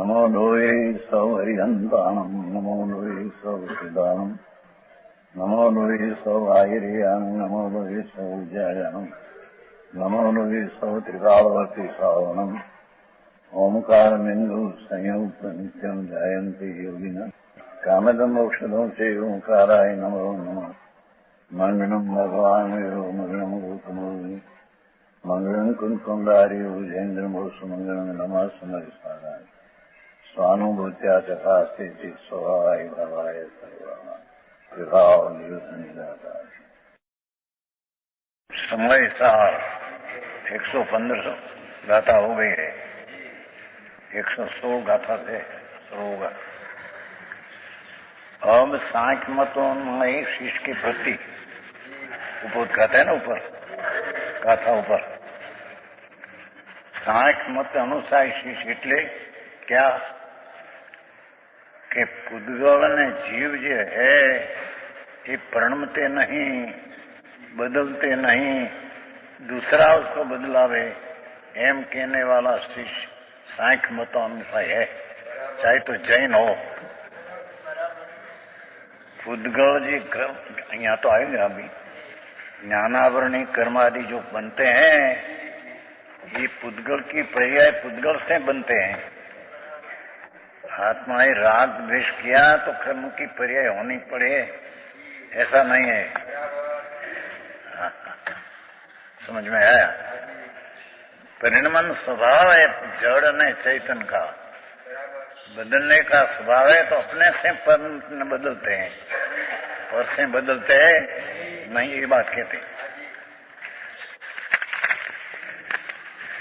नमो लोये सौहरिहन्ताणम् नमो लोये सौहृदानम् नमो लोये सौआयर्यानम् नमो लोये सौज्यायानम् नमो लोये सौत्रिकालवर्ति सावनम् ओंकारमिन्दु संयुक्त नित्यम् जायन्ति योगिनः कामदम् औषधम् च ओंकाराय नमो नमः मङ्गलम् भगवान् विरो मङ्गलम् गौतमोऽग्नि मङ्गलम् कुन्कुण्डारि भुजेन्द्रमोसुमङ्गलम् नमः समरिसाराय स्वानुभूत्या चकास्ते स्वभावाय भवाय सर्वाः विभाव निदाता समय सार 115 गाथा हो गई है। 116 गाथा से शुरू होगा। अब सांख्य मतों में शिष्य के प्रति ऊपर कहते हैं ना, ऊपर गाथा ऊपर सांख्य मत अनुसार शिष्य એટલે क्या कि पुद्गल ने जीव जो है ये प्रणमते नहीं, बदलते नहीं, दूसरा उसको बदलावे, एम कहने वाला शिष्य सांख्य मतों अनुसार है, चाहे तो जैन हो। पुद्गल जी यहाँ तो आएंगे अभी, ज्ञानावरणी कर्मादि जो बनते हैं ये पुद्गल की पर्याय पुद्गल से बनते हैं। आत्मा ही राग द्वेष किया तो कर्म की पर्याय होनी पड़े, ऐसा नहीं है। समझ में आया? परिणमन स्वभाव है जड़ ने चैतन्य का, बदलने का स्वभाव है, तो अपने से पर बदलते हैं और से बदलते हैं नहीं, ये बात कहते हैं।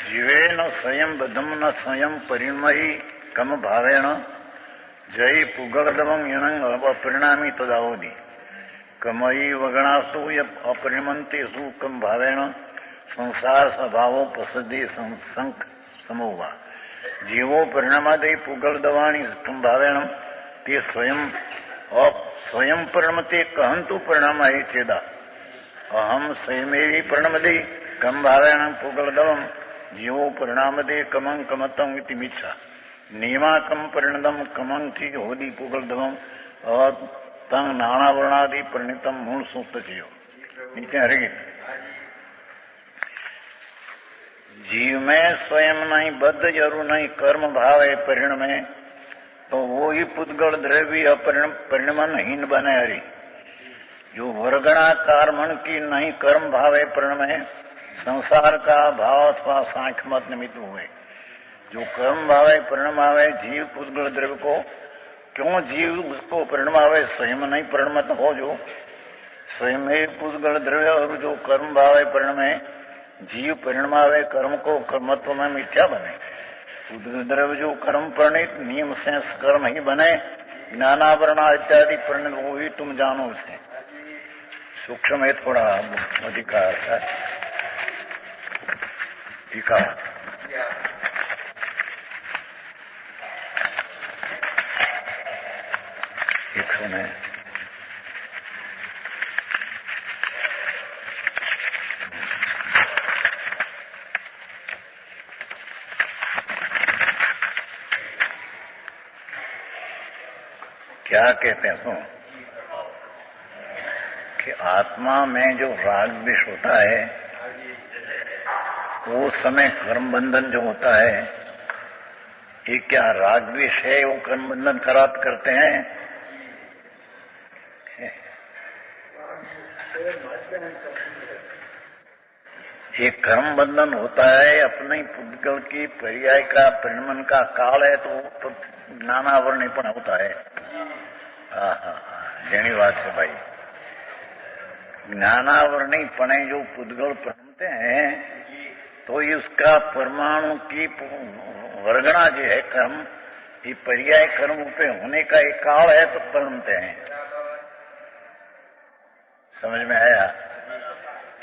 जीवे न स्वयं बद्धम न स्वयं परिणमहि कम भावेण जय पुगर्दवम यनंग अपरिणामी तदावधि कमई वगणास्तु अपरिणमंते सु कम भावेण संसार स्वभावो प्रसिद्धि संक समोवा जीवो परिणामादि पुगर्दवाणी कम भावेण ते स्वयं परिणमते कहंतु परिणाम ही चेदा अहम स्वयमेवी परिणमदे कम भावेण पुगर्दवम जीवो परिणामदे कमं कमतम इति मिच्छा नियमाकम परिणतम कमं थी होदी पुगलधम और तंग नाना वर्णादि परिणतम मूल सूक्त चयो नीचे हरेगी। जीव में स्वयं नहीं, बद्ध जरूर नहीं, कर्म भाव है परिणम में, तो वो ही पुद्गल द्रव्य परिणमहीन बने हरी। जो वर्गणाकार मन की नहीं कर्म भाव है परिणम है, संसार का भाव अथवा सांख्य मत निमित्त हुए। जो कर्म भावे परिणाम आवे जीव पुद्गल द्रव्य को, क्यों जीव उसको परिणाम आवे, स्वयं नहीं परिणमत हो, जो स्वयं में पुद्गल द्रव्य और जो कर्म भावे परिणाम है जीव परिणाम आवे कर्म को कर्मत्व में मिथ्या बने। पुद्गल द्रव्य जो कर्म परिणित नियम से कर्म ही बने, ज्ञानावरणा इत्यादि परिणित वो ही तुम जानो उसे। सूक्ष्म है थोड़ा अधिकार है। ठीक है, एक सुने क्या कहते हैं सुनो कि आत्मा में जो राग द्वेष होता है वो समय कर्म बंधन जो होता है, ये क्या राग द्वेष है वो कर्म बंधन करात करते हैं? ये कर्म बंधन होता है अपने पुद्गल की पर्याय का परिणमन का काल है, तो ज्ञानावरणीपण होता है। जैनी बात है भाई, ज्ञानावरणीपण जो पुद्गल परिणमते हैं तो ये उसका परमाणु की वर्गणा जो है कर्म, ये पर्याय कर्म पे होने का एक काल है, तो परिणमते हैं। समझ में आया?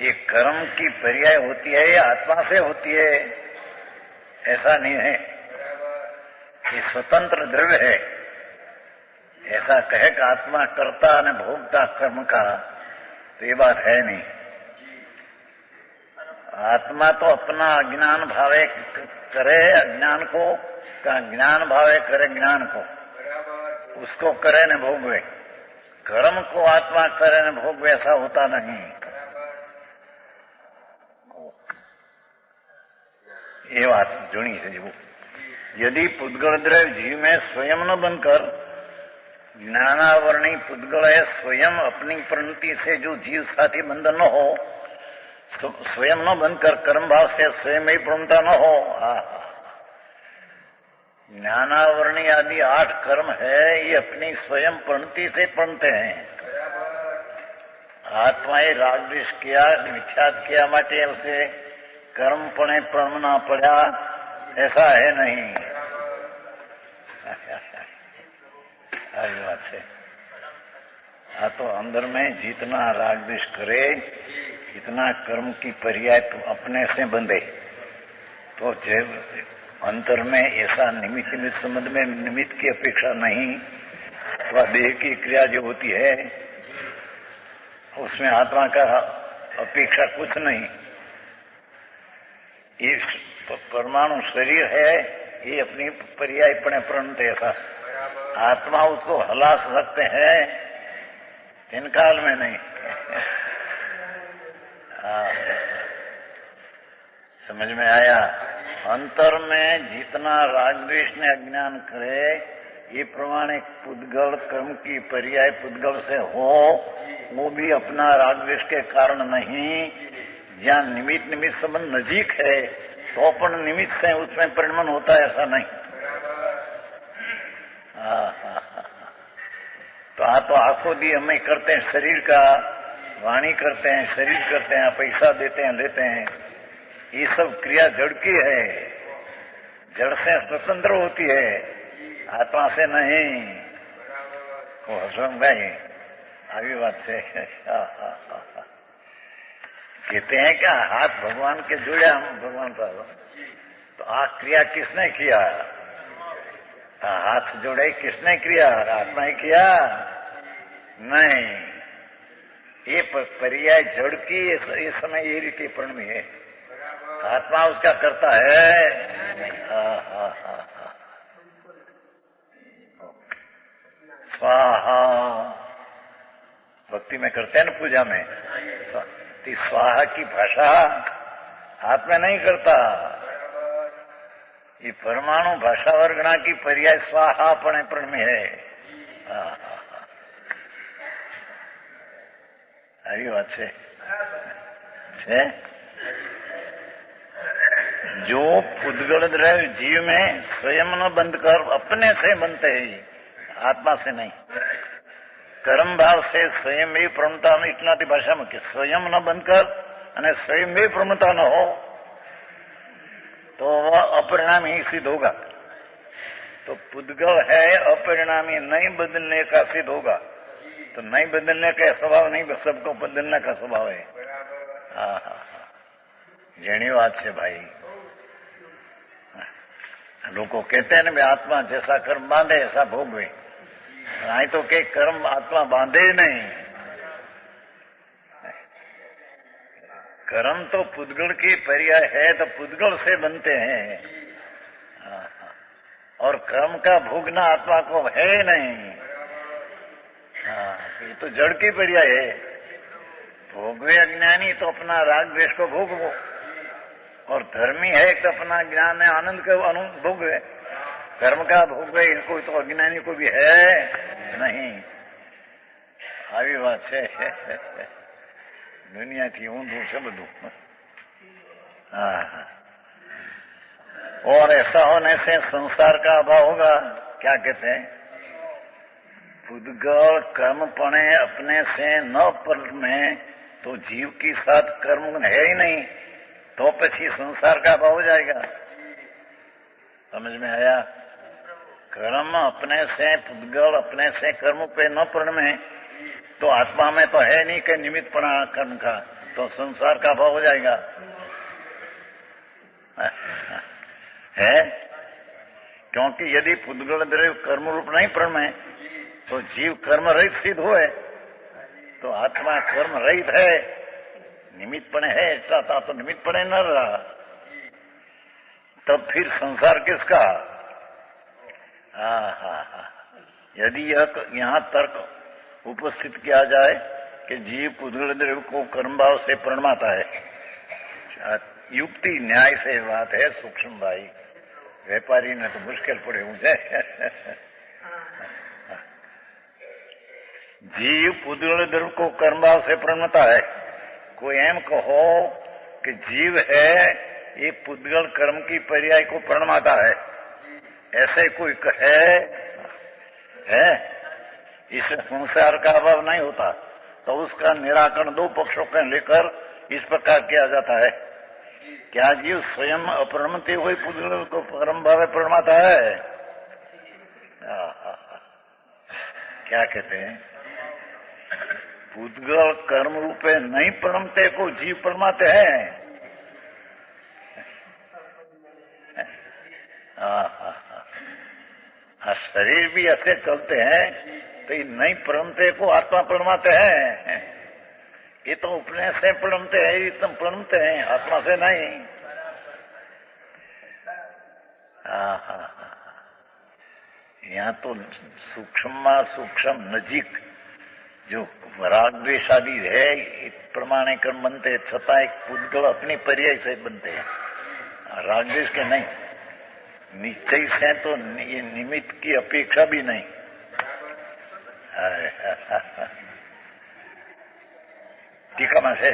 ये कर्म की पर्याय होती है, ये आत्मा से होती है, ऐसा नहीं है। ये स्वतंत्र द्रव्य है, ऐसा कहे कि आत्मा कर्ता ने भोगता कर्म का, तो ये बात है नहीं। आत्मा तो अपना अज्ञान भावे करे, अज्ञान को का ज्ञान भावे करे ज्ञान को, उसको करे न भोगवे। कर्म को आत्मा करे न भोगवे ऐसा होता नहीं। ये बात जुड़ी से जीव यदि पुद्गल द्रव्य जीव में स्वयं न बनकर, ज्ञानावरणी पुद्गल है स्वयं अपनी प्रणति से जो जीव साथी बंधन न हो, स्वयं न बनकर कर्म भाव से स्वयं ही प्रणता न हो। ज्ञानावरणी आदि 8 कर्म है, ये अपनी स्वयं प्रणति से प्रणते हैं। आत्माए राग द्वेष किया, मिथ्यात किया माटे उसे कर्म पणे प्रणना पड़ा, ऐसा है नहीं। आई बात है। तो अंदर में जितना राग द्वेष करे, इतना कर्म की पर्याय अपने से बंधे, तो जब अंतर में ऐसा निमित्त संबंध में निमित्त की अपेक्षा नहीं, तो देह की क्रिया जो होती है उसमें आत्मा का अपेक्षा कुछ नहीं। इस परमाणु शरीर है, ये अपनी पर्यायपणे प्रणत ऐसा, आत्मा उसको हला सकते हैं, दिन काल में नहीं। समझ में आया? अंतर में जितना राग द्वेष ने अज्ञान करे, ये प्रमाणिक पुद्गल कर्म की पर्याय पुद्गल से हो, वो भी अपना राग द्वेष के कारण नहीं। जहाँ निमित्त संबंध नजीक है तो अपन निमित्त से उसमें परिणमन होता है, ऐसा नहीं। तो आंखों दी हमें करते हैं शरीर का, वाणी करते हैं, शरीर करते हैं, पैसा देते हैं, लेते हैं, ये सब क्रिया जड़ की है, जड़ से स्वतंत्र होती है, आत्मा से नहीं। वो हसवन भाई आगे बात से कहते हैं क्या, हाथ भगवान के जुड़े हम भगवान का, तो आ क्रिया किसने किया? हाथ जोड़े किसने किया? आत्मा ही किया नहीं। ये पर्याय जड़ की इस समय ये रीति प्रणमी है, आत्मा उसका करता है। स्वाहा भक्ति में करते हैं ना, पूजा में स्वाहा की भाषा हाथ में नहीं करता। ये परमाणु भाषा वर्गणा की पर्याय स्वाहा प्रण में है। आई बात है। जो पुद्गल द्रव्य जीव में स्वयं न बंध कर अपने से बनते हैं, आत्मा से नहीं। कर्म भाव से स्वयं भी प्रमता में, इतना भाषा में कि स्वयं न बनकर અને स्वयं भी प्रमता न हो तो वह अपरिणामी ही सिद्ध होगा। तो पुद्गल है अपरिणामी, नहीं बदलने का सिद्ध होगा। तो नहीं बदलने का स्वभाव नहीं, सबको बदलने का स्वभाव है। जेनी बात है भाई। लोग कहते हैं ना भाई आत्मा जैसा कर्म बांधे ऐसा भोगवे, नहीं तो के कर्म आत्मा बांधे नहीं। कर्म तो पुद्गल की पर्याय है, तो पुद्गल से बनते हैं, और कर्म का भोगना आत्मा को है नहीं। ये तो जड़ की पर्याय है। भोगवे अज्ञानी तो अपना राग द्वेष को भोगवो, और धर्मी है तो अपना ज्ञान है आनंद का भोगवे। कर्म का भोगवे इनको तो अज्ञानी को भी है नहीं। આવી વાત છે, दुनियाથી ऊंधू છે બધું। और ऐसा होने से संसार का अभाव होगा। क्या कहते हैं? पुद्गल कर्म पणे अपने से न परमे तो जीव की साथ कर्म है ही नहीं, तो પછી संसार का अभाव हो जाएगा। समझ में आया? कर्म अपने से, पुद्गल अपने से कर्म पे न परमे तो आत्मा में तो है नहीं कि निमित्त पड़ा कर्म का, तो संसार का अभाव हो जाएगा। है क्योंकि यदि पुद्गल द्रव्य कर्म रूप नहीं परमे तो जीव कर्म रहित सिद्ध हुए, तो आत्मा कर्म रहित है, निमित्त पड़े है, ऐसा था तो निमित्त पड़े न रहा। तब फिर संसार किसका? हाँ हाँ हाँ। यदि यहाँ तर्क उपस्थित किया जाए कि जीव पुद्गल द्रव्य को कर्मभाव से प्रणमाता है, युक्ति न्याय से बात है सूक्ष्म भाई, व्यापारी ने तो मुश्किल पड़े मुझे। जीव पुद्गल द्रव्य को कर्मभाव से प्रणमाता है। कोई एम कहो कि जीव है ये पुद्गल कर्म की पर्याय को प्रणमाता है, ऐसे कोई कहे है, इससे संसार का अभाव नहीं होता। तो उसका निराकरण दो पक्षों के लेकर इस प्रकार किया जाता है। क्या जीव स्वयं अप्रणमते हुए पुद्गल को कर्म भाव प्रणमाता है? क्या कहते हैं? पुद्गल कर्म रूपे नहीं प्रणमते को जीव प्रणमाते हैं। शरीर भी ऐसे चलते हैं तो ये नहीं प्रणमते को आत्मा प्रणमाते हैं। ये तो अपने से प्रणमते हैं, ये तुम प्रणमते हैं, आत्मा से नहीं। यहाँ तो सूक्ष्म नजीक जो राग द्वेष आदि है प्रमाणे कर्म बनते हैं, छता एक पुद्गल अपनी पर्याय से बनते हैं, राग द्वेष के नहीं। निश्चय से तो ये निमित्त की अपेक्षा भी नहीं। टीका में से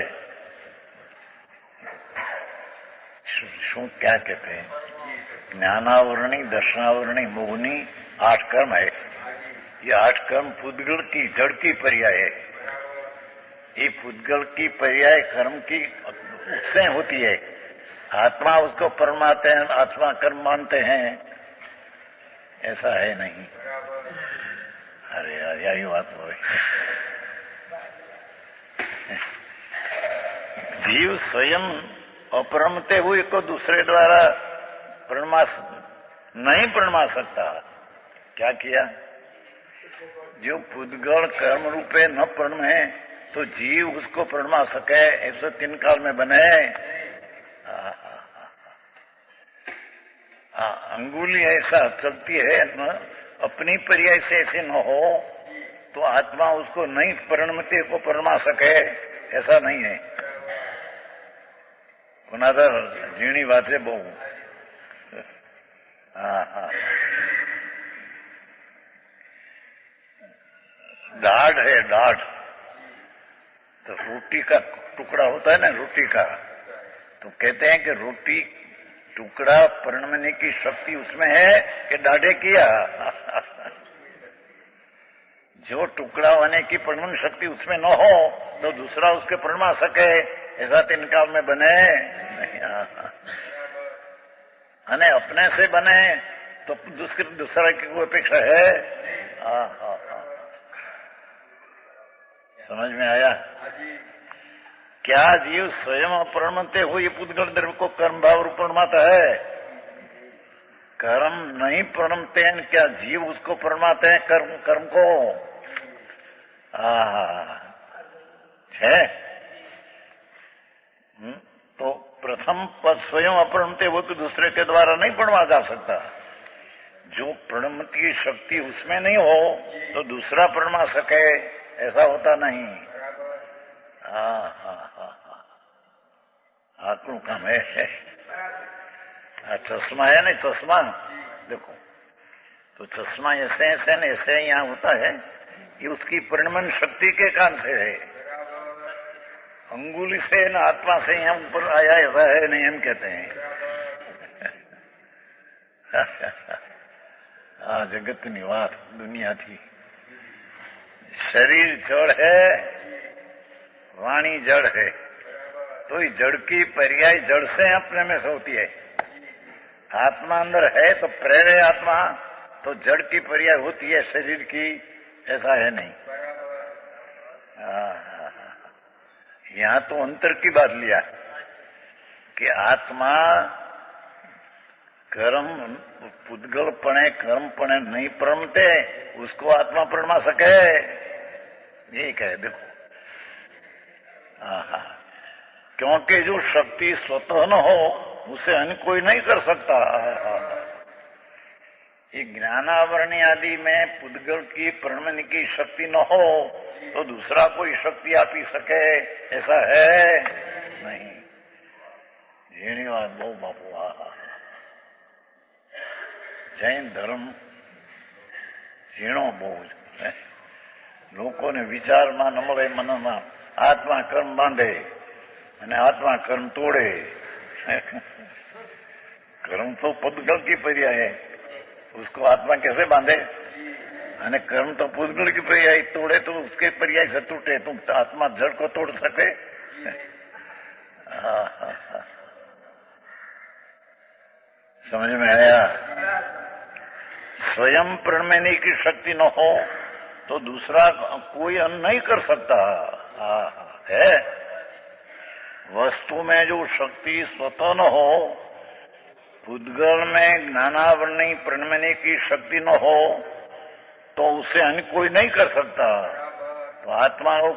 શું क्या कहते हैं? ज्ञानावरणी, दर्शनावरणी, मोहनी 8 कर्म है। ये 8 कर्म पुद्गल की जड़ की पर्याय है। ये पुद्गल की पर्याय कर्म की उससे होती है। आत्मा उसको परमाते हैं, आत्मा कर्म मानते हैं, ऐसा है नहीं। अरे यार यही बात हो रही। जीव स्वयं अपरमते हुए को दूसरे द्वारा नहीं प्रणमा सकता। क्या किया? जो पुद्गल कर्म रूपे न प्रणमे तो जीव उसको प्रणमा सके, ऐसे 3 काल में बने। अंगुली ऐसा चलती है न, अपनी पर्याय से ऐसे न हो तो आत्मा उसको नहीं प्रणमते को प्रणमा सके, ऐसा नहीं है। पुनादर जीणी बात है बहु। दाढ़ है, दाढ़ तो रोटी का टुकड़ा होता है ना, रोटी का, तो कहते हैं कि रोटी टुकड़ा प्रणमने की शक्ति उसमें है कि दाढ़े किया। जो टुकड़ा होने की प्रणमन शक्ति उसमें न हो तो दूसरा उसके प्रणमा सके, ऐसा 3 काल में बने नहीं। अने अपने से बने तो दूसरा की कोई अपेक्षा है? समझ में आया? क्या जीव स्वयं प्रणमते हुए पुद्गल द्रव्य को कर्म भाव रूप प्रणमाता है? कर्म नहीं प्रणमते हैं, क्या जीव उसको प्रणमाते हैं कर्म को? है तो प्रथम पद स्वयं अप्रणमते हुए तो दूसरे के द्वारा नहीं प्रणमा जा सकता। जो प्रणम की शक्ति उसमें नहीं हो तो दूसरा प्रणमा सके, ऐसा होता नहीं। आंखों का है। चश्मा है नहीं, चश्मा देखो तो चश्मा ऐसे न ऐसे यहाँ होता है कि उसकी प्रणमन शक्ति के कारण से है। अंगुली से न आत्मा से यहाँ ऊपर आया, ऐसा है नहीं, हम कहते हैं। जगत निवास दुनिया थी। शरीर जड़ है, वाणी जड़ है, तो इस जड़ की पर्याय जड़ से अपने में से होती है। आत्मा अंदर है तो प्रेरय आत्मा, तो जड़ की पर्याय होती है शरीर की, ऐसा है नहीं। यहां तो अंतर की बात लिया कि आत्मा कर्म पुद्गल पणे कर्म पणे नहीं प्रणमते, उसको आत्मा प्रणमा सके, ये कहे। देखो क्योंकि जो शक्ति स्वतः न हो उसे अन्य कोई नहीं कर सकता। ये ज्ञानावरणी आदि में पुद्गल की प्रणमन की शक्ति न हो तो दूसरा कोई शक्ति आप ही सके, ऐसा है नहीं। झीणी बात बहु बापू। जैन धर्म ઝીણો બહુ છે। લોકોને વિચારમાં ન મળે, મનમાં આત્મા કર્મ બાંધે અને આત્મા કર્મ તોड़े। कर्म तो पुद्गल की पर्याय है, उसको आत्मा कैसे बांधे? અને कर्म तो पुद्गल की पर्याय तोड़े तो उसके पर्याय से टूटे, तुम आत्मा जड़ को तोड़ सके? समझ में आया? स्वयं प्रणमनी की शक्ति न हो तो दूसरा कोई अन्न नहीं कर सकता है। वस्तु में जो शक्ति स्वतः न हो, पुद्गल में ज्ञानावरणी प्रणमनी की शक्ति न हो तो उसे अन्य कोई नहीं कर सकता। तो आत्मा को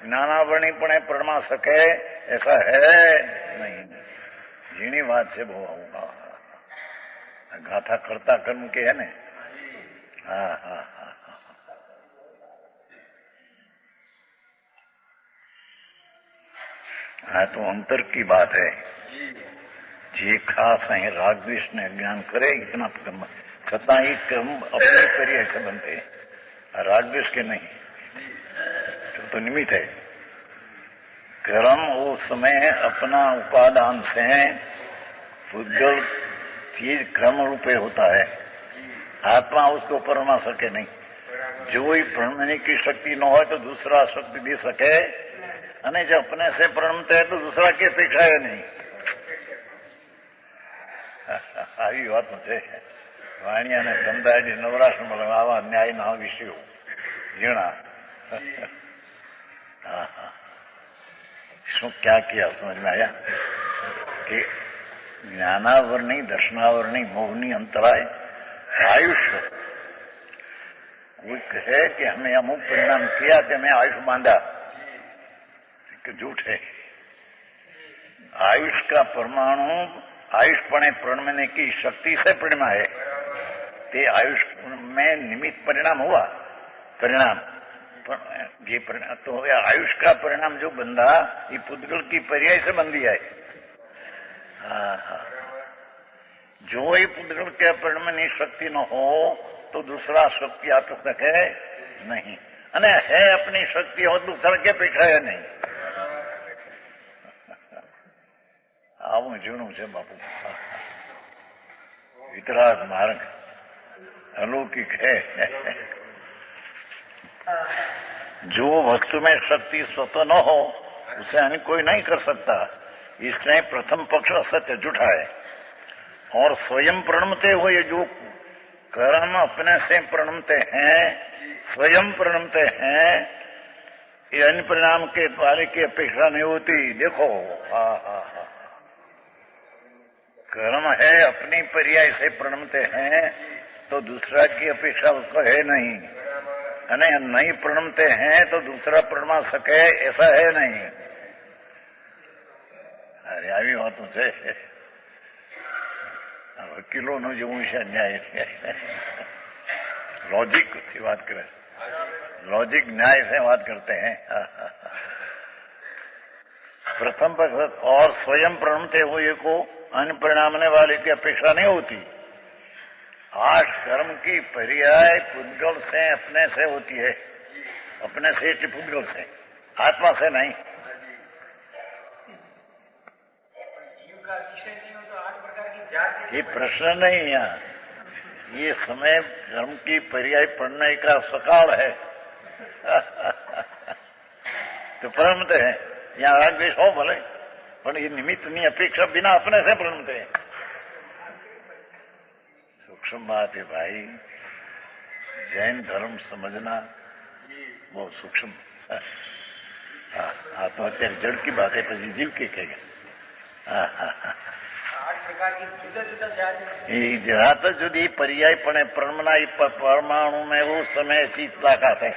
ज्ञानावरणी पणे प्रणमा सके, ऐसा है नहीं। झीणी बात से वो होगा। गाथा करता कर्म के है ने। हाँ तो अंतर की बात है। जे खास है रागद्वेष ने ज्ञान करे इतना कर्म, छता ही कर्म अपने करिए से बनते, रागद्वेष के नहीं। तो निमित्त है। कर्म उस समय अपना उपादान से पुद्गल चीज क्रम रूपे होता है, आत्मा उसको परमा सके नहीं। जो ही प्रणमनी की शक्ति न हो तो दूसरा शक्ति दे सके, અને जो अपने से प्रणमते है तो दूसरा की अपेक्षा है नहीं। આવી વાત છે। વાણિયા ને ધંધાજી નવરાષ્ટ્રમાં આવા ન્યાયના વિષયો ઝીણા। શું क्या किया समझ में आया कि ज्ञानावरणी दर्शनावरणी मोहनी अंतराय आयुष्य। कोई कहे कि हमें अमुक परिणाम किया कि हमें आयुष बांधा, कि झूठ है। आयुष का परमाणु आयुषपणे प्रणमने की शक्ति से परिणमा है। ते आयुष में निमित्त परिणाम हुआ, परिणाम ये परिणाम तो हो गया। आयुष का परिणाम जो बंधा ये पुद्गल की पर्याय से बंध दिया है। जो ही पुद्गल के प्रणमनी शक्ति न हो तो दूसरा शक्ति आप सके नहीं, અને है अपनी शक्ति हो दूसरा के पीछा है नहीं। આવું જીણું છે બાપુ। વિતરાગ માર્ગ अलौकिक है। जो वस्तु में शक्ति स्वतः न हो उसे अन्य कोई नहीं कर सकता, इसलिए प्रथम पक्ष असत्य झूठा है। और स्वयं प्रणमते हुए जो कर्म अपने से प्रणमते हैं, स्वयं प्रणमते हैं, ये अन्य परिणाम के द्वारे की अपेक्षा नहीं होती। देखो कर्म है अपनी पर्याय से प्रणमते हैं तो दूसरा की अपेक्षा उसको है नहीं, અને नहीं प्रणमते हैं तो दूसरा प्रणमा सके ऐसा है नहीं। अरे આવી વાતો છે। વકીલોનું જેવું છે ન્યાય। लॉजिक से बात करे, लॉजिक न्याय से बात करते हैं। प्रथम पक्ष और स्वयं प्रणमते हुए को अन्य परिणामने वाले की अपेक्षा नहीं होती। 8 कर्म की पर्याय पुद्गल से अपने से होती है, अपने से पुद्गल से, आत्मा से नहीं। ये प्रश्न नहीं यहाँ, ये समय कर्म की पर्याय पढ़ने का सकाल है। तो प्रणमते हैं, यहाँ राग द्वेष हो भले, पर ये निमित्तनी अपेक्षा बिना अपने से प्रणमते हैं। सूक्ष्म बात है भाई, जैन धर्म समझना बहुत सूक्ष्म। हाँ तो અત્યારે જડ की बात है, પછી जीव की कहेगा। जात जुदी पर्याय पणे प्रणमना परमाणु में वो समय शीतलाकात है।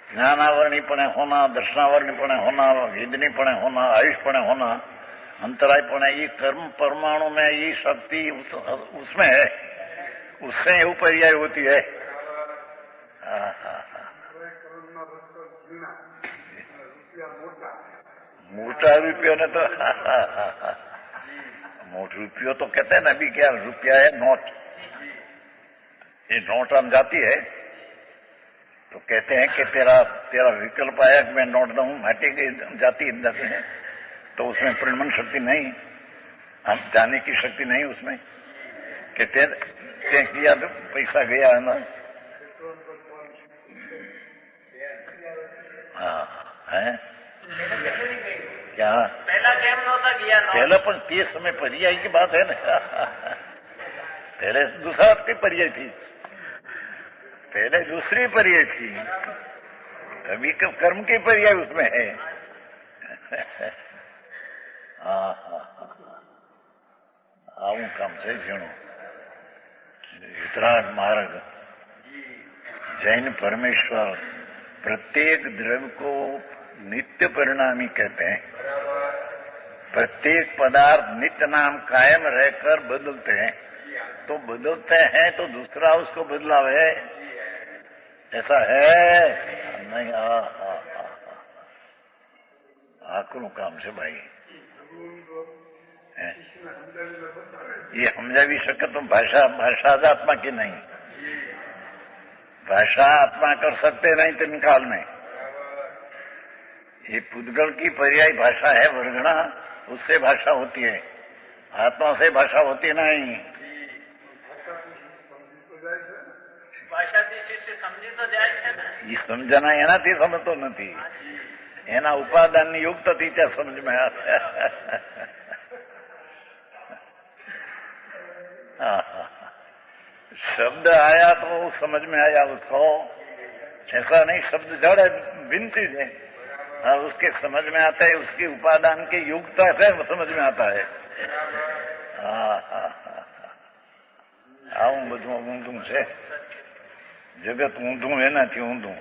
ज्ञानावरणी पणे होना, दर्शनावरणी पणे होना, वेदनी पणे होना, आयुष पणे होना, अंतराय पणे ये कर्म परमाणु में ये शक्ति उसमें है। उससे એવું पर्याय होती है। मोटा रुपये ने तो मोट रुपये तो कहते हैं ना, अभी क्या रुपया है नोट, ये नोट हम जाती है तो कहते हैं कि तेरा विकल्प आया कि मैं नोट दूं, हटेगी जाती है तो उसमें परिणमन शक्ति नहीं, हम जाने की शक्ति नहीं उसमें, कहते किया तो पैसा गया है ना। हाँ है क्या पहला केम नहोता गया, पहला पण ते समय पर्याय की बात है ना। पहले दूसरा की पर्याय थी, पहले दूसरी पर्याय थी, अभी कर्म की पर्याय उसमें है। आऊं काम से जीणो वितराग मार्ग। जैन परमेश्वर प्रत्येक द्रव्य को नित्य परिणामी कहते हैं। प्रत्येक पदार्थ नित्य नाम कायम रहकर बदलते हैं, तो बदलते हैं तो दूसरा उसको बदलावे, ऐसा है नहीं। आकड़ों काम से भाई ये समझा भी सके तो भाषा आत्मा की नहीं, भाषा आत्मा कर सकते नहीं तीन काल में। ये पुद्गल की पर्याय भाषा है वर्गणा, उससे भाषा होती है, आत्मा से भाषा होती नहीं। ભાષાથી શિષ્ય સમજી તો જાય છે ને, ये समझना એનાથી સમજતો નથી, એના ઉપાદાનની યુક્તથી ત્યાં સમજ में आता। शब्द आया तो समझ में आया उसको, ऐसा नहीं शब्द जड़ है, भिन्न चीज है, और उसके समझ में आता है, उसकी उपादान की युक्तता से समझ में आता है। आऊं બધું ઊંધું છે, જગત ઊંધું એનાથી ઊંધું।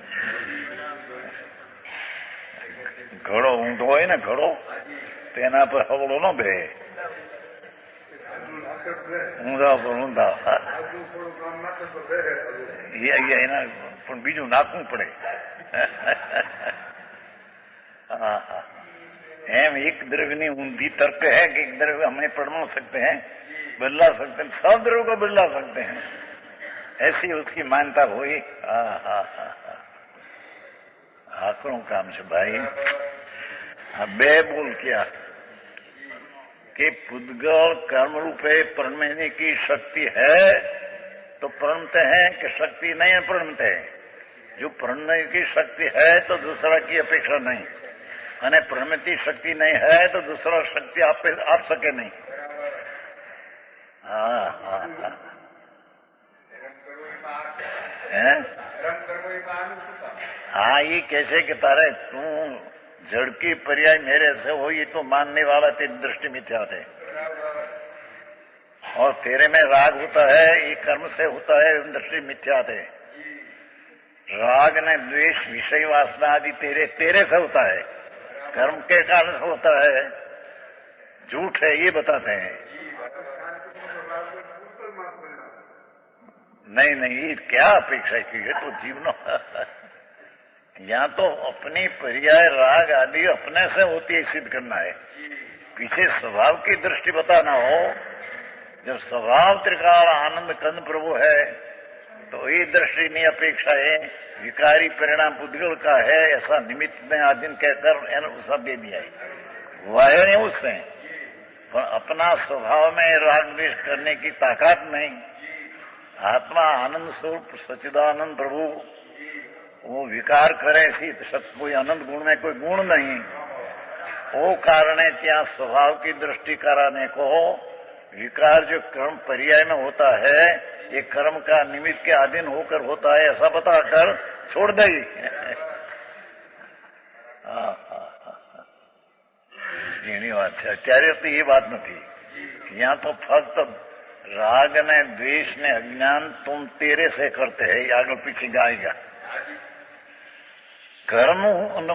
ઘડો ઊંધો હોય ને ઘડો, તેના પર હવળો ન બે, ઊંધા પર ઊંધા એના પણ બીજું નાખવું પડે। एम एक द्रव्य ने ऊंधी तर्क है कि एक द्रव्य हमें पढ़वा सकते हैं, बदला सकते हैं, सब द्रव्य को बदला सकते हैं, ऐसी उसकी मान्यता हुई। आकड़ों काम से भाई बे बोल किया कि पुद्गल कर्म रूपे प्रणमने की शक्ति है तो प्रणमते हैं कि शक्ति नहीं है प्रणमते हैं। जो प्रणमने की शक्ति है तो दूसरा की अपेक्षा नहीं, અને પ્રણમતી શક્તિ નહીં है तो दूसरा शक्ति आप सके नहीं। हाँ ये कैसे कि तारे तू जड़ की पर्याय मेरे से हो, ये तो मानने वाला तेरी दृष्टि मिथ्या है, और तेरे में राग होता है, ये कर्म से होता है, दृष्टि मिथ्या है। राग ने द्वेष विषय वासना आदि तेरे से होता है, कर्म के कारण से होता है, झूठ है ये बताते हैं। नहीं क्या अपेक्षा की है तो जीवनो यहाँ तो अपनी पर्याय राग आदि अपने से होती है सिद्ध करना है, पीछे स्वभाव की दृष्टि बताना हो। जब स्वभाव त्रिकाल आनंद कंद प्रभु है तो ये दृष्टि नहीं अपेक्षा है, विकारी परिणाम पुद्गल का है ऐसा निमित्त में आदिन कहकर सब दे दिया है। वह नहीं उससे पर अपना स्वभाव में राग द्वेष करने की ताकत नहीं। आत्मा आनंद स्वरूप सच्चिदानंद प्रभु वो विकार करे सी कोई आनंद गुण में कोई गुण नहीं, वो कारण है त्या स्वभाव की दृष्टि कराने को विकार जो कर्म पर्याय में होता है ये कर्म का निमित्त के अधीन होकर होता है ऐसा बताकर छोड़ दे। એની વાત છે, અત્યારે તો એ વાત નથી, यहाँ तो फक्त राग ने द्वेष ने अज्ञान तुम तेरे से करते हैं, आगे पीछे गाएगा। कर्म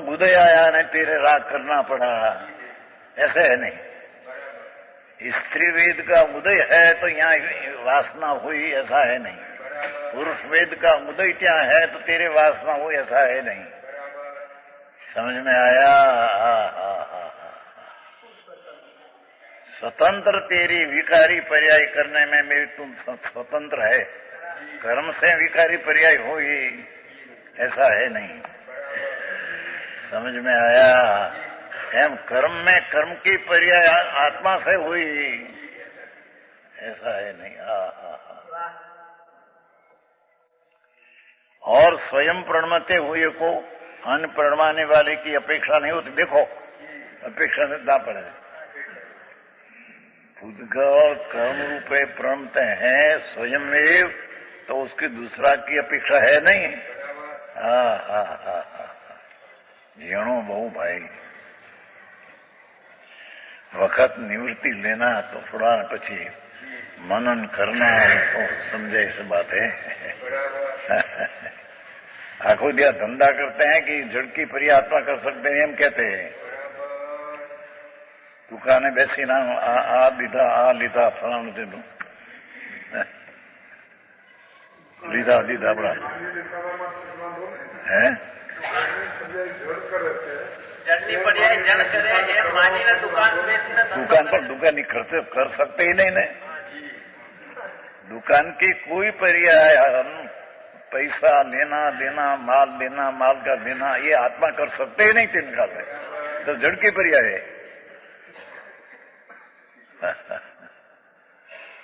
उदय आया ने तेरे राग करना पड़ा, ऐसे है नहीं। स्त्री वेद का उदय है तो यहाँ वासना हुई, ऐसा है नहीं। पुरुष वेद का उदय क्या है तो तेरे वासना हुई, ऐसा है नहीं। समझ में आया? स्वतंत्र तेरी विकारी पर्याय करने में मेरी तुम स्वतंत्र है। कर्म से विकारी पर्याय हो ही, ऐसा है नहीं। समझ में आया? एम कर्म में कर्म की पर्याय आत्मा से हुई, ऐसा है नहीं। और स्वयं प्रणमते हुए को अन्य प्रणमाने वाले की अपेक्षा नहीं होती। देखो, अपेक्षा से ना पड़े। खुद का कर्म रूपे प्रणमते हैं स्वयं एव, तो उसकी दूसरा की अपेक्षा है नहीं। जीणो बहु भाई, वक्त निवृत्ति लेना तो थोड़ा पछी मनन करना तो समझे इस बात है। आखो दिया धंधा करते हैं कि झड़की परी आत्मा कर सकते हैं, हम कहते हैं। दुकाने बेसी ना आ लीधा फलाणु तेनु लीधा बड़ा है। दुकान पर दुकानी कर सकते ही नहीं ने। दुकान की कोई पर्याय पैसा लेना देना, माल लेना, माल का देना, ये आत्मा कर सकते ही नहीं। तीन काल में तो जड़ की पर्याय है।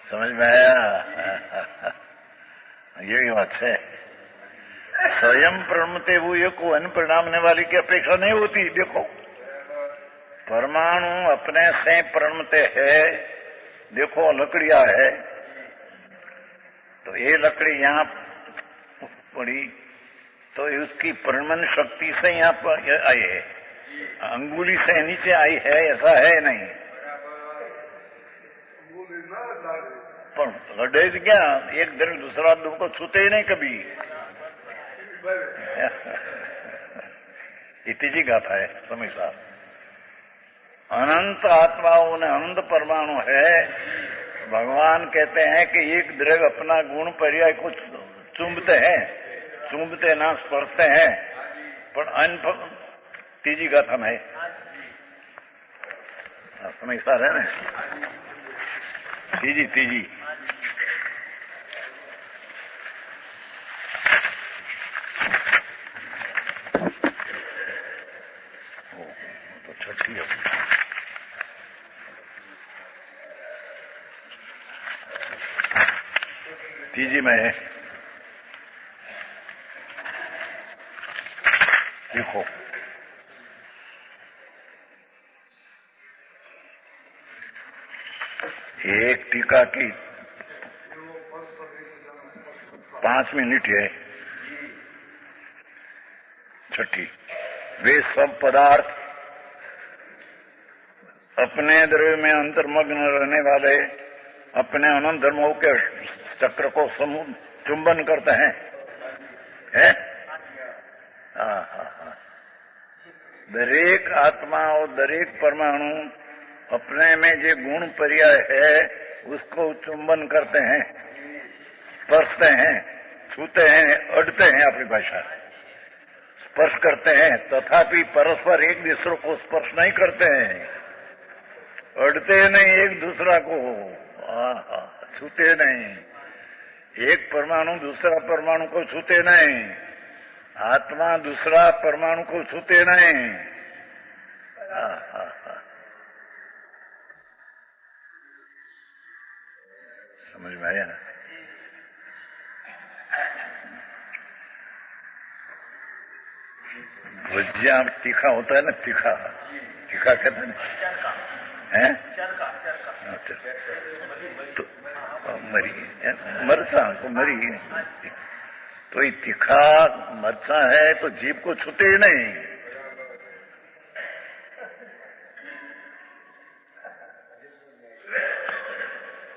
समझ में आया? यही बात है। स्वयं प्रणमते हुए को अन्य परिणामने वाली की अपेक्षा नहीं होती। देखो, परमाणु अपने से प्रणमते है। देखो लकड़ियां है, तो ये लकड़ी यहाँ पड़ी तो उसकी प्रणमन शक्ति से यहाँ पर आई है, अंगुली से नीचे आई है, ऐसा है नहीं। पर लड़े क्या, एक दिन दूसरा आदमी को छूते ही नहीं कभी। इतनी गाथा है समय साहब। अनंत आत्माओं ने अनंत परमाणु है। भगवान कहते हैं कि एक द्रव्य अपना गुण पर्याय को चुंबते हैं, चुंबते ना स्पर्शते हैं, पर अन्य तीजी गाथा में है। समय सार है ना, तीजी तो छठी है। तीजी में है। देखो, एक टीका की 5 मिनट है। छठी, वे सब पदार्थ अपने द्रव्य में अंतर्मग्न रहने वाले अपने अनंत धर्मों के चक्र को चुंबन करते हैं। दरेक आत्मा और दरेक परमाणु अपने में जो गुण पर्याय है उसको चुंबन करते हैं, स्पर्शते हैं, छूते हैं, अड़ते हैं। अपनी भाषा स्पर्श करते हैं, तथापि परस्पर एक दूसरे को स्पर्श नहीं करते हैं, अड़ते नहीं एक दूसरा को, छूते नहीं। एक परमाणु दूसरा परमाणु को छूते नहीं, आत्मा दूसरा परमाणु को छूते नहीं। समझ में आया? भुजिया तीखा होता है ना, तीखा कहते हैं हैं? तो मरचा को मरी तो ये तीखा मरचा है तो जीभ को छूते ही नहीं।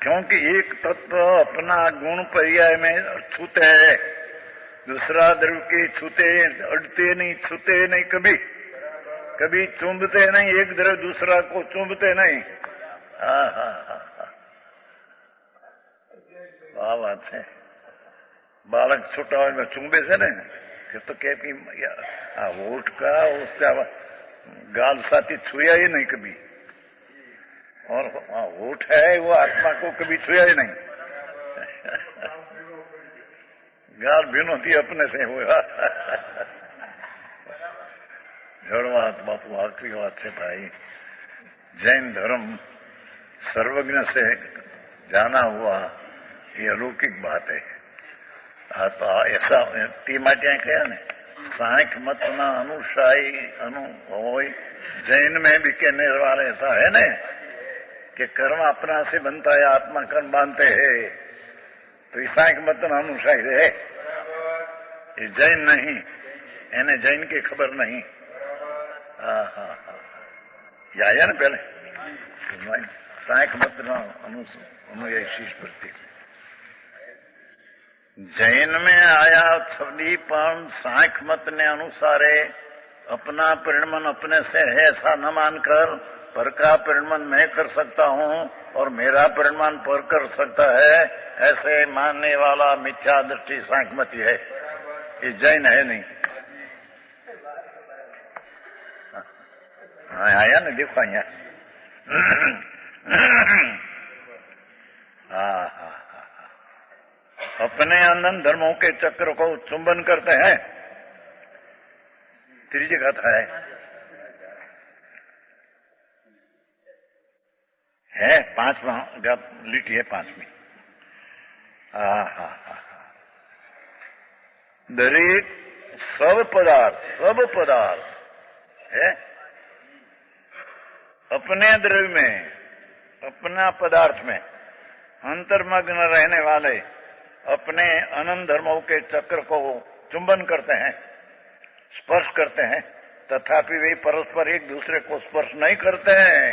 क्योंकि एक तत्व अपना गुण पर्याय में छूते है, दूसरा द्रव्य के छूते, अड़ते नहीं, छूते नहीं, कभी चुंबते नहीं। एक द्रव्य दूसरा को चुंबते नहीं, હા હા હા હા આ વાત છે. बालक छोटा हो चुंबे से ने फिर तो कह कि वोट का उसका गाल साथी छुया ही नहीं कभी, और वोट है वो आत्मा को कभी छुया ही नहीं. गाल भीनो थी अपने से हुआ. जड़ बात बापू आखिरी बात से भाई, जैन धर्म सर्वज्ञ से जाना हुआ ये अलौकिक बात है. हाँ तो ऐसा टीमा क्या कहा ने सांख मत ना अनुसाई अनु हो. जैन में भी कहने वाले ऐसा है ने कि कर्म अपना से बनता है, आत्मा कर्म बांधते है. तो ये सांख मत ना अनुसाई है, ये जैन नहीं, इन्हें जैन की खबर नहीं. हाँ हाँ हाँ ये आया ना पहले सांख मत ना अनुयायी शीश प्रतीक. जैन में आया छवनी पण सांख मत ने अनुसारे अपना परिणमन अपने से है ऐसा न मानकर पर का परिणमन मैं कर सकता हूं और मेरा परिणमन पर कर सकता है, ऐसे मानने वाला मिथ्या दृष्टि सांखमती है. ये जैन है नहीं. आया ना देखो यहाँ. हाँ हाँ अपने आनंद धर्मों के चक्र को चुंबन करते हैं. तीसरी कथा है 5वां लिटी है 5वीं. हाँ हाँ हाँ दरेक सब पदार्थ है अपने द्रव्य में, अपना पदार्थ में अंतर्मग्न रहने वाले अपने अनंत धर्मों के चक्र को चुंबन करते हैं, स्पर्श करते हैं, तथापि वे परस्पर एक दूसरे को स्पर्श नहीं करते हैं.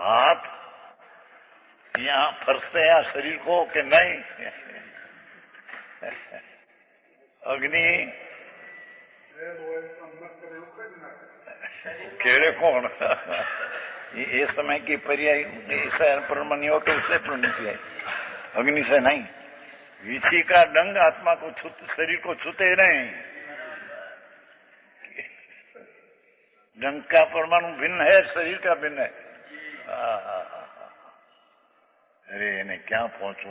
हाथ यहां फंसते हैं शरीर को कि नहीं. अग्नि केड़े कौन ये समय की पर्याय परमणि हो तो उससे प्रवृत्ति है, अग्नि से नहीं. विची का डंग आत्मा को शरीर को छूते नहीं. डंग का परमाणु भिन्न है, शरीर का भिन्न है. अरे इन्हें क्या पहुंचू.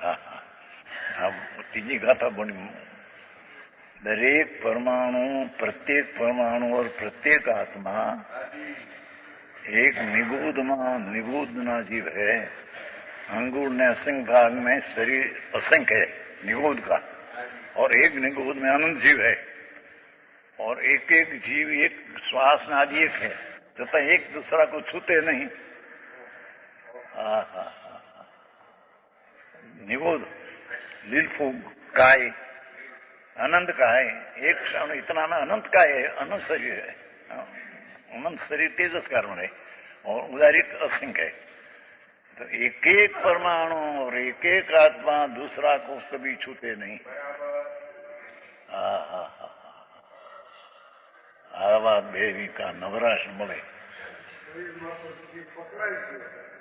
हाँ तीजी गाथा बनी. दरेक परमाणु, प्रत्येक परमाणु और प्रत्येक आत्मा एक निगूढ़ जीव है. अंगूर ने असंख्य भाग में शरीर असंख्य है निगूढ़ का, और एक निगूढ़ में अनंत जीव है, और एक एक जीव एक श्वास आदि एक है, तथा एक दूसरा को छूते नहीं. निगूढ़ लीलफूग काय अनंत का है. एक क्षण इतना ना अनंत का है, अनंत शरीर है. अनंत शरीर तेजस कारण है और उदारिक असंख्य है. तो एक एक परमाणु और एक एक आत्मा दूसरा को कभी छूते नहीं. आवा देवी का नवराश મળે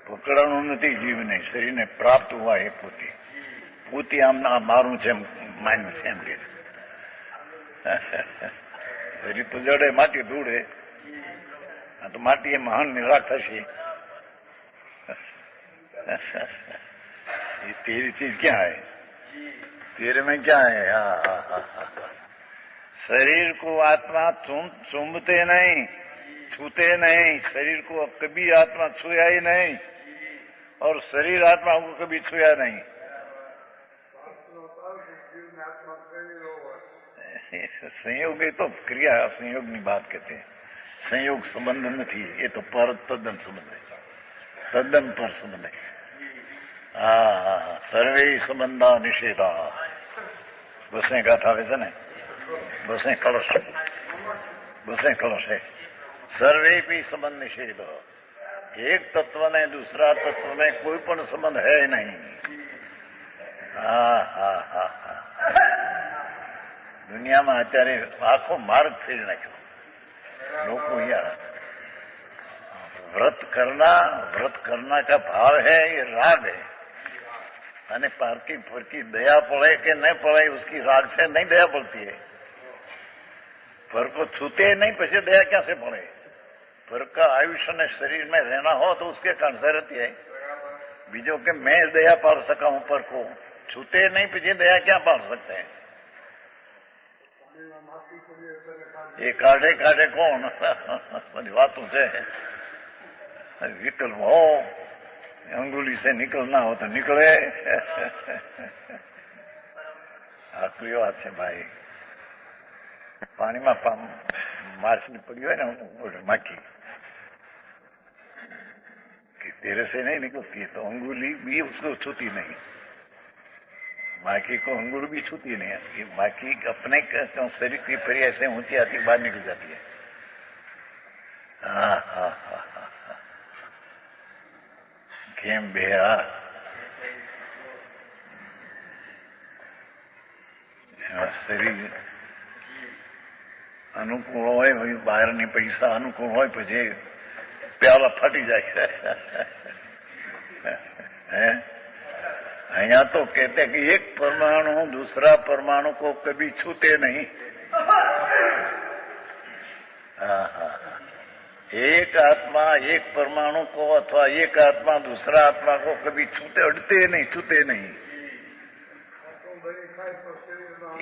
પકડાનું નથી જીવને, શરીરને પ્રાપ્ત हुआ है પોતે. પોતે આમ મારું છે માન્યું છે એમ કે શરીર તો જડે માટી ધૂળે. તો માટી એ મહાન નિરાશ થશે. ये तेरी चीज क्या है, तेरे में क्या है. शरीर को आत्मा चूमते नहीं, छूते नहीं. शरीर को कभी आत्मा छुया ही नहीं और शरीर आत्मा को कभी छुया नहीं. संयोग ये तो क्रिया संयोग की बात कहते हैं. संयोग संबंध नहीं, ये तो पर तद्दन संबंध है, तद्दन पर संबंध है. सर्वे संबंधा निषेधा बसे गाथा वे છે ને बसे कलश है. सर्वे भी संबंध निषेध. एक तत्व ने दूसरा तत्व में कोई पण संबंध है नहीं. દુનિયામાં અત્યારે આખો માર્ગ ફેરી નાખ્યો લોકો યાર व्रत करना का भाव है, ये राग है। અને પારકી ફરકી દયા પડે કે ન પડે उसकी राग से नहीं दया पड़ती है। पर को छूते नहीं પછી दया कैसे पड़े? पर का आयुष्य ने शरीर में रहना हो तो उसके कारण से रहती है। बीजो के मैं दया पाल सका हूं पर को छूते नहीं પછી दया क्या पाल सकते हैं? ये काढ़े काढ़े कौन बड़ी बातों से विकल्प हो, अंगुली से निकलना हो तो निकले। આકરી વાત છે ભાઈ। પાણીમાં માછલી પડી હોય ને માખી कि तेरे से नहीं निकलती है तो अंगुली भी उसको छूती नहीं, माखी को अंगुल भी छूती नहीं है। ये माखी अपने शरीर की परिया से ऊंची आती बाहर निकल जाती है। કેમ બેહા શરીર અનુકૂળ હોય બહારની પૈસા અનુકૂળ હોય પછી પ્યાલા ફાટી જાય। અહીંયા તો कहते कि एक परमाणु दूसरा परमाणु को कभी छूते नहीं। एक आत्मा एक परमाणु को अथवा एक आत्मा दूसरा आत्मा को कभी अड़ते नहीं।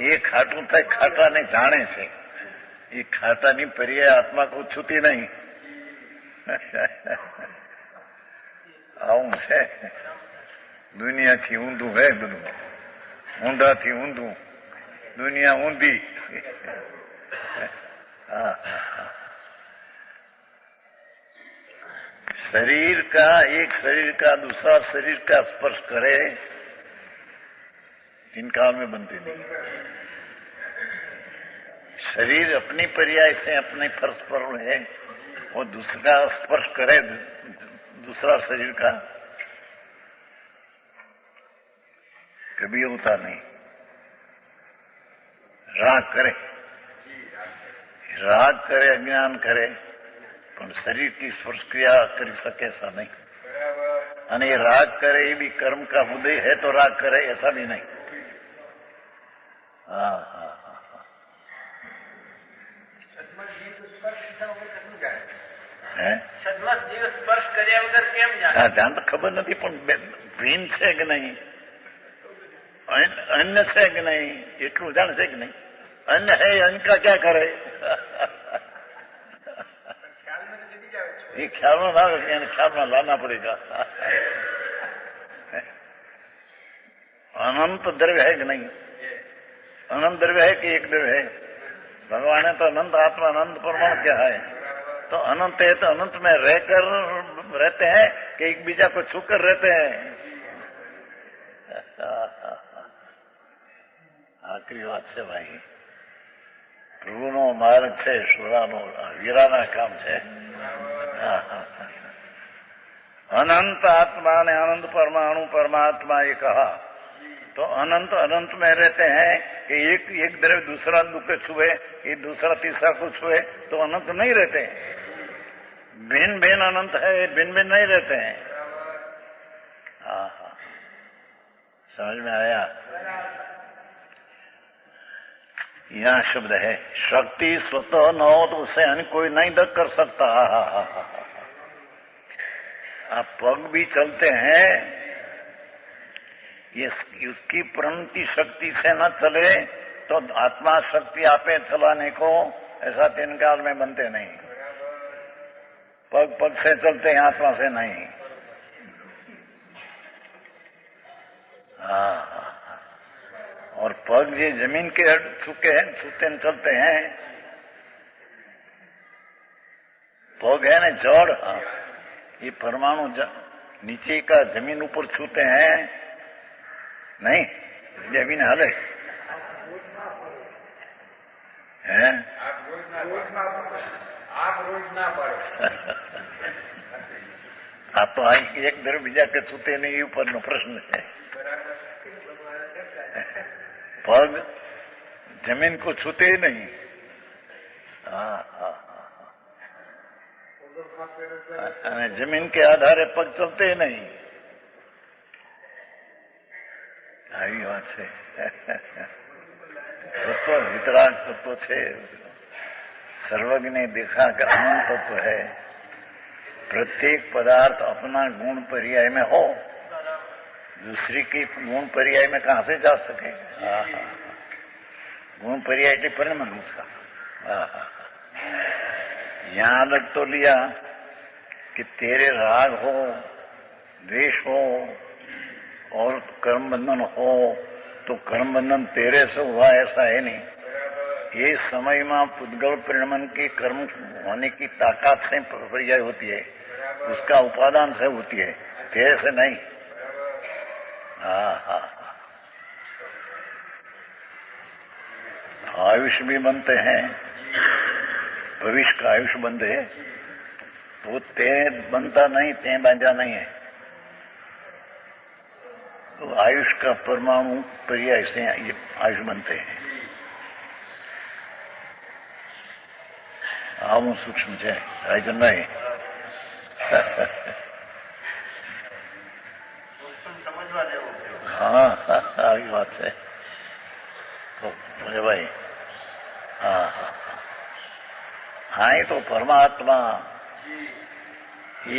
ये खाटू था खाटा ने जाने से ये खाता नहीं पर्याय आत्मा को छूती नहीं। આવું છે દુનિયાથી ઊંધું હે બધું, ઊંધાથી ઊંધું, દુનિયા ઊંધી। शरीर का एक शरीर का दूसरा शरीर का स्पर्श करे तीन काल में बनते नहीं। शरीर अपनी पर्याय से अपने फर्श पर है, वो दूसरा स्पर्श करे दूसरा शरीर का कभी होता नहीं। राग करे अज्ञान करे પણ શરીર की स्पर्श क्रिया કરી શકે ऐसा नहीं। અને ये राग करे ये भी कर्म का उदय है तो राग करे ऐसा भी नहीं। જીવ સ્પર્શ કર્યા વગર કેમ જાણે? જાણ તો ખબર નથી પણ ભીન છે કે નહીં, અન્ય છે કે નહીં એટલું જાણશે કે નહીં? અન્ય હે અન્ય કા ક્યાં કરે ये ख्याल में ना रखने ख्याल में लाना पड़ेगा। अनंत द्रव्य है कि नहीं? अनंत द्रव्य है कि एक द्रव्य है? भगवान है तो अनंत आत्मा अनंत परमाणु क्या है? तो अनंत है तो अनंत में रहकर रहते हैं कि एक बीजा को छूकर रहते हैं? आखिरी बात है भाई, પ્રભુનો માર્ગ છે, સુરાનો વીરાના કામ છે। अनंत आत्मा ने अनंत परमाणु परमात्मा ये कहा तो अनंत अनंत में रहते हैं कि एक द्रव्य दूसरा दुख छुए, ये दूसरा तीसरा को छुए तो अनंत नहीं रहते हैं। भिन्न भिन्न अनंत है, भिन्न भिन्न नहीं रहते हैं। समझ में आया? यहाँ शब्द है शक्ति स्वतः न हो तो उसे अन्य कोई नहीं दग कर सकता। आप पग भी चलते हैं, ये उसकी प्रणति शक्ति से न चले तो आत्मा शक्ति आपे चलाने को ऐसा तीन काल में बनते नहीं। पग पग से चलते हैं, आत्मा से नहीं। और पग ये जमीन के छूते चलते हैं, पग है ना जड़, ये परमाणु नीचे का जमीन ऊपर छूते हैं नहीं, जमीन हले हैं। आप रोज ना पड़े आप तो आई एक दर बीजा के छूते नहीं, ऊपर नो प्रश्न है। पग जमीन को छूते ही नहीं। जमीन के आधारे पग चलते ही नहीं। આવી વાત છે। तत्व वितराग तत्व છે, सर्वज्ञ देखा का अनंत तत्व है। प्रत्येक पदार्थ अपना गुण पर्याय में हो, दूसरी की गुण पर्याय में कहां से जा सकेगा? गुण पर्याय के परिणाम उसका। यहां तक तो लिया कि तेरे राग हो, द्वेष हो और कर्म बंधन हो, तो कर्म बंधन तेरे से हुआ ऐसा है नहीं। ये समय में पुद्गल परिणमन की कर्म होने की ताकत से पर्याय होती है, उसका उपादान से होती है, तेरे से नहीं। आयुष भी बनते हैं, भविष्य का आयुष बनते है, तो ते बनता नहीं, ते बांधा नहीं है। तो आयुष का परमाणु पर्याय से ये आयुष बनते हैं। आવું सूक्ष्म છે, રાઈજન નહીં। हाँ, આવી વાત છે। તો ભાઈ हाँ, ये तो परमात्मा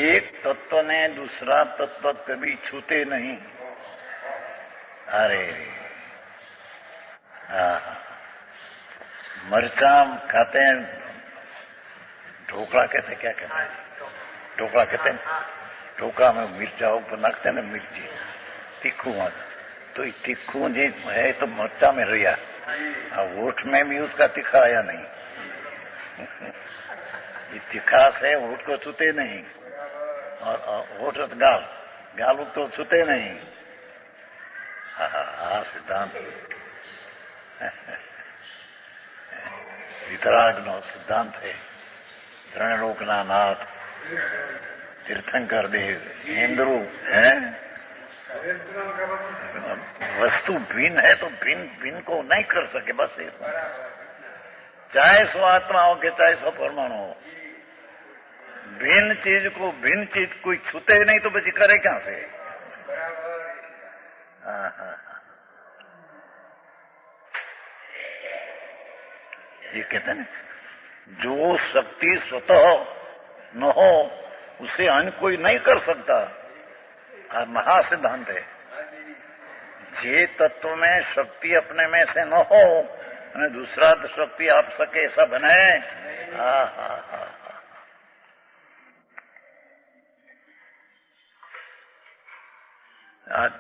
एक तत्व ने दूसरा तत्व कभी छूते नहीं। अरे मरचा खाते हैं, ढोकला कहते हैं, क्या कहते हैं? ढोकला कहते हैं। ढोकला में मिर्चा ऊपर नाखते हैं, मिर्ची तीखू मत, तो तीखू जी है तो मरचा में रिया, ओठ में भी उसका तीखा आया नहीं। ये तीखा से ओठ को छूते नहीं, और ओठ गाल गाल तो छूते नहीं। सिद्धांत वितरागनो सिद्धांत है। त्रणलोकना नाथ तीर्थंकर देव इंद्रू है। वस्तु भिन्न है तो भिन्न को नहीं कर सके, बस ये। चाहे सो आत्मा हो के चाहे सो परमाणु हो, भिन्न चीज को भिन्न चीज कोई छूते नहीं तो बची करे क्या से? ये कहते हैं जो शक्ति स्वतः न हो उसे अन्य कोई नहीं कर सकता। महासिद्धांत है। जे तत्व में शक्ति अपने में से न हो और दूसरा तो शक्ति आप सके ऐसा बने।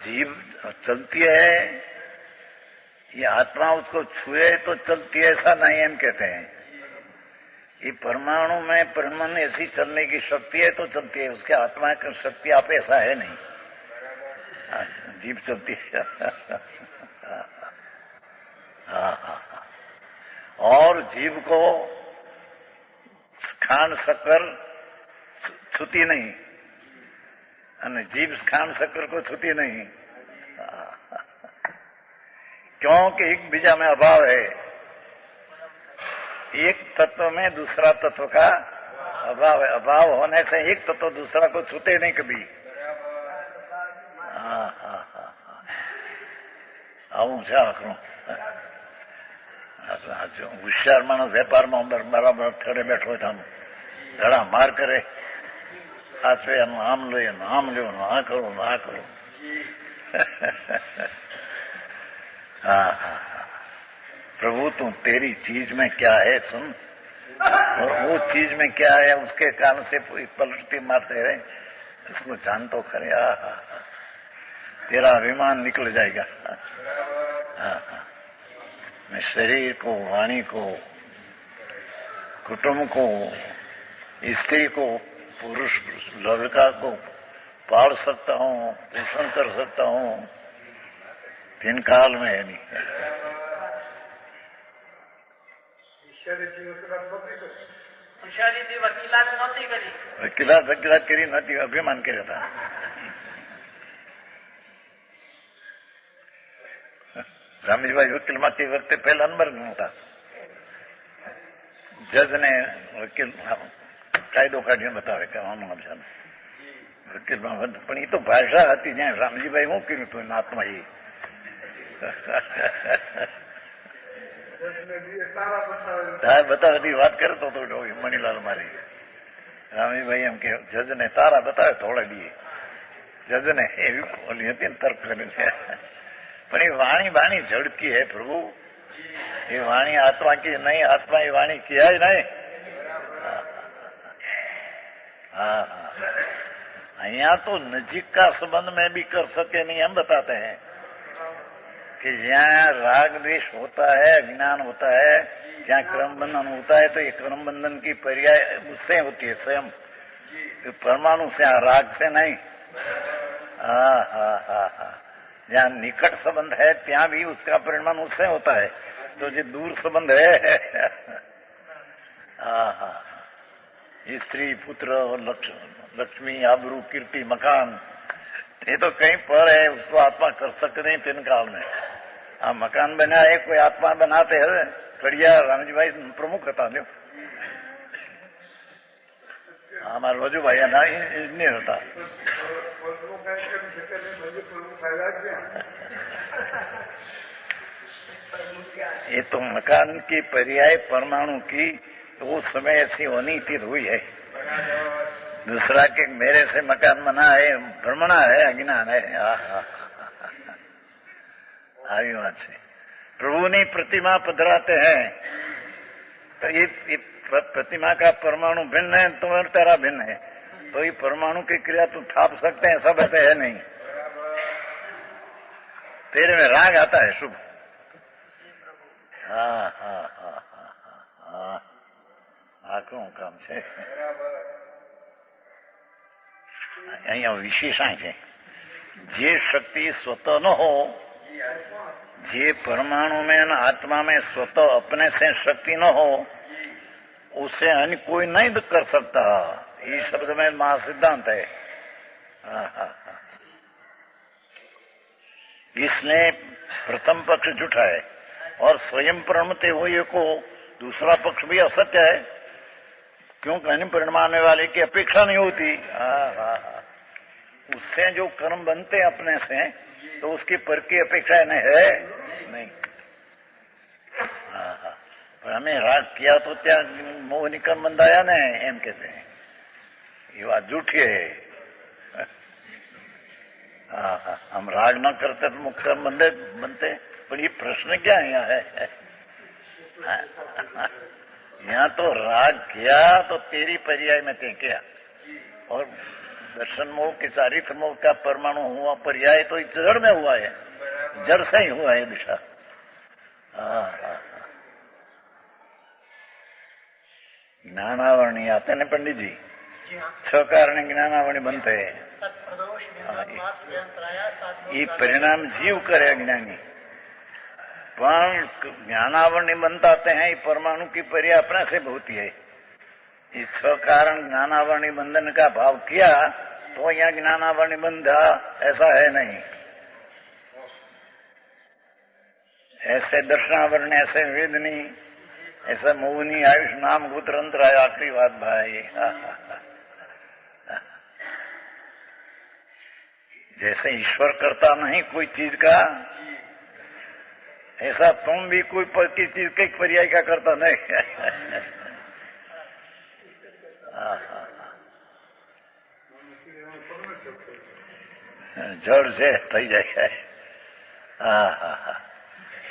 जीव चलती है, ये आत्मा उसको छुए तो चलती है, ऐसा नहीं हम कहते हैं। ये परमाणु में परिणमन ऐसी चलने की शक्ति है तो चलती है, उसके आत्मा की शक्ति आप ऐसा है नहीं। जीव चलती है। और जीव को खांड शक्कर छूती नहीं, जीव खांड शक्कर को छूती नहीं, क्योंकि एक बीजा में अभाव है। एक तत्व में दूसरा तत्व का अभाव है। अभाव होने से एक तत्व दूसरा को छूते नहीं कभी। આવું છે આખરું। હોશિયાર માણસ વેપારમાં બરાબર થડે બેઠો હોય તો આમ ધડા માર કરે, સાચવે એનું આમ લો એનું આમ લો, આ કરું આ કરું। प्रभु तू तेरी चीज में क्या है सुन, और वो चीज में क्या है उसके कारण से पूरी पलटती मारते रहे, इसको जान तो खरे। तेरा अभिमान निकल जाएगा। मैं शरीर को, वाणी को, कुटुंब को, स्त्री को, पुरुष लड़का को पाल सकता हूँ, पोषण कर सकता हूँ, तीन काल में है नहीं। હોશિયારીથી વકીલાત નહોતી કરી, વકીલાત કરી નથી, અભિમાન કર્યા હતા। રામજીભાઈ વકીલમાંથી વખતે પહેલા નંબરમાં હતા. જજને વકીલ કાયદો કાઢીને બતાવે કે આમ આમ છે વકીલમાં, પણ એ તો ભાષા હતી જ્યાં રામજીભાઈ શું કર્યું હતું એના હાથમાં એ બતાવે વાત કરતો હતો મણીલાલ મારી. રામજીભાઈ એમ કે જજને તારા બતાવે થોડા દીએ જજને એવી ઓલી હતી ને તર્ક કરીને. પણ એ વાણી બાણી ઝડકી હે પ્રભુ, એ वाणी आत्मा की नहीं, आत्मा ये वाणी किया ही नहीं. हाँ यहाँ तो नजीक का संबंध में भी कर सके नहीं, हम बताते हैं कि जहाँ राग द्वेष होता है, अज्ञान होता है, जहाँ क्रम बंधन होता है, तो ये क्रम बंधन की पर्याय उससे होती है स्वयं, परमाणु से, राग से नहीं. हाँ हाँ हाँ हाँ, जहाँ निकट संबंध है ત્યાં भी उसका परिणाम उससे होता है, तो जो दूर संबंध है हाँ हाँ, स्त्री पुत्र और लक्ष्मी आबरू कीर्ति मकान, ये तो कहीं पर है, उसको आत्मा कर सकते नहीं तीन काल में. हाँ मकान बनाए कोई आत्मा बनाते है, कड़िया रामजी भाई प्रमुख था जो हमारा रोजू भाई ना इंजीनियर होता. ये तो मकान की पर्याय परमाणु की तो उस समय ऐसी होनी थी हुई है. दूसरा के मेरे से मकान बना है, भ्रमणा है, अज्ञान है. आई बात से प्रभु ने प्रतिमा पधराते हैं, तो ये प्रतिमा का परमाणु भिन्न है, तुम्हारा तेरा भिन्न है, तो ये परमाणु की क्रिया तो थाप सकते हैं, सब ऐसे है नहीं. तेरे में राग आता है शुभ. हाँ हाँ हाँ हाँ हाँ, આકરું કામ છે. અહીંયા વિશેષણ છે, જે शक्ति स्वतः न हो, जे परमाणु में न आत्मा में स्वतः अपने से शक्ति न हो, उसे अन्य कोई नहीं कर सकता. ये शब्द में महासिद्धांत है. हाँ हाँ हाँ, इसने प्रथम पक्ष झूठा है और स्वयं प्रणमते हुए को दूसरा पक्ष भी असत्य है, क्योंकि अन्य परिणामने वाले की अपेक्षा नहीं होती. हाँ हाँ हाँ, उससे जो कर्म बनते अपने से, तो उसकी पर की अपेक्षा नहीं है नहीं. हाँ हाँ, पर हमें राग किया तो त्या मोह निकर्म बंधाया ने एम कहते हैं, ये बात झूठी है. हाँ हाँ, हम राग न करते तो मुक्त कर्म बनते, पर ये प्रश्न क्या यहाँ है. यहाँ तो राग किया तो तेरी पर्याय में ते किया, और दर्शन मोह के चारित्र मोह का परमाणु हुआ पर्याय तो इस जड़ में हुआ है, जड़ से ही हुआ है दिशा. हाँ हाँ, ज्ञानावरणी आते न पंडित जी, 6 कारण ज्ञानावरणी बनते हैं. ये परिणाम जीव करे अज्ञानी, पण ज्ञानावरणी बनताते हैं, ये परमाणु की पर्याय अपने से होती है. इस 6 कारण ज्ञानावरणी बंधन का भाव किया तो यहाँ ज्ञानावरणी बंधा, ऐसा है नहीं. ऐसे दर्शनावरण, ऐसे वेदनी, ऐसा मोहनी आयुष नाम गोत्रंत्र है. आखिरी बात भाई, जैसे ईश्वर करता नहीं कोई चीज का, ऐसा तुम भी कोई किसी चीज के पर्याय का करता नहीं. जड़ से थी जाए. हाँ हाँ हाँ,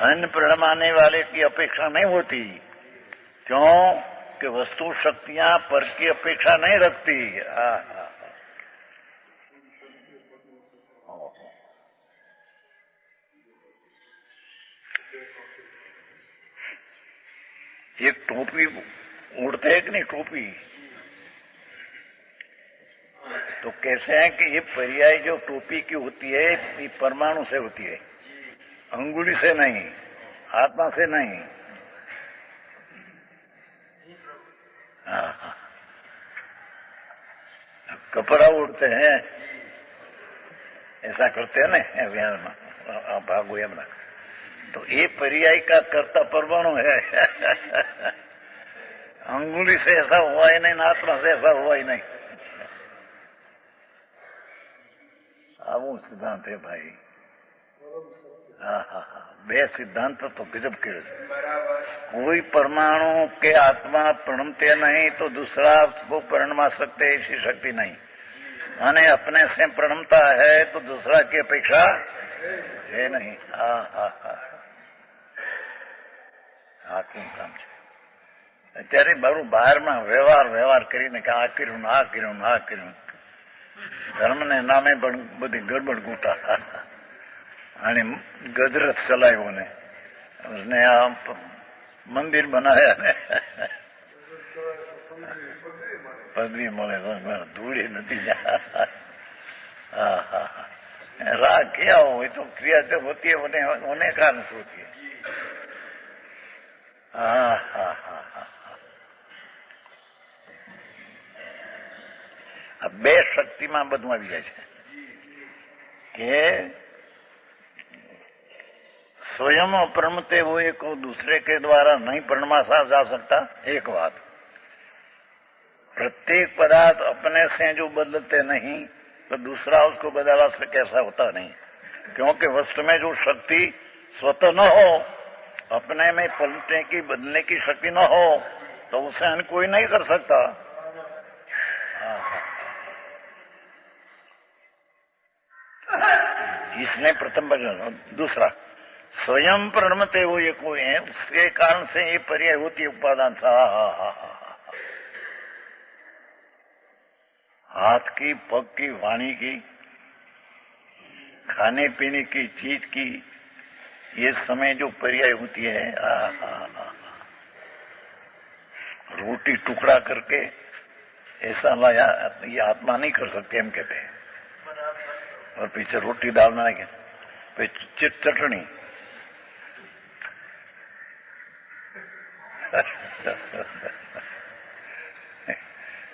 अन्न प्रणमाने वाले की अपेक्षा नहीं होती, क्यों कि वस्तु शक्तियां पर की अपेक्षा नहीं रखती. हाँ हाँ, ये टोपी उड़ते है कि नहीं टोपी, तो कैसे है कि ये पर्याय जो टोपी की होती है ये परमाणु से होती है, अंगुली से नहीं, आत्मा से नहीं. हाँ हाँ, कपड़ा उड़ते हैं ऐसा करते हैं ना अभियान में, भागो एम तो ये पर्याय का कर्ता परमाणु है। अंगुली से ऐसा हुआ ही नहीं, आत्मा से ऐसा हुआ ही नहीं। आવું સિદ્ધાંત હે ભાઈ। હા હા હા, બે સિદ્ધાંત તો ગજબ કર્યો છે। कोई परमाणु के आत्मा प्रणमते नहीं तो दूसरा को प्रणमा सकते ऐसी शक्ति नहीं, माने अपने से प्रणमता है तो दूसरा की अपेक्षा है नहीं। हाँ हाँ हाँ हाँ, શું કામ છે અત્યારે મારું બહારમાં વ્યવહાર કરીને કે આ કર્યું આ કર્યું આ કર્યું, ધર્મને નામે પણ બધી ગડબડ ગૂંટા અને ગજરત ચલાવ્યો ને આ મંદિર બનાવ્યા ને पदवी મળે ધૂળી નથી। हाँ हाँ, राह क्या हो तो क्रिया जब होती है होने कारण से होती है। हाँ हाँ हाँ हाँ, अब બે શક્તિમાં બધું આવી જાય છે કે स्वयं प्रणमते हुए को दूसरे के द्वारा नहीं प्रणमा जा सकता, एक बात। प्रत्येक पदार्थ अपने से जो बदलते नहीं तो दूसरा उसको बदला सके ऐसा होता नहीं, क्योंकि वस्तु में जो शक्ति स्वतः न हो, अपने में पलटने की बदलने की शक्ति न हो तो उसे अन्य कोई नहीं कर सकता। इसने प्रथम वचन। दूसरा, स्वयं प्रणमते वो ये कोई है, उसके कारण से ये पर्याय होती है उपादान सा। हाथ की, पग की, वाणी की, खाने पीने की चीज की, ये समय जो पर्याय होती है। रोटी टुकड़ा करके ऐसा लाया, ये आत्मा नहीं कर सकते हम कहते हैं। और पीछे रोटी डालना है, फिर चटनी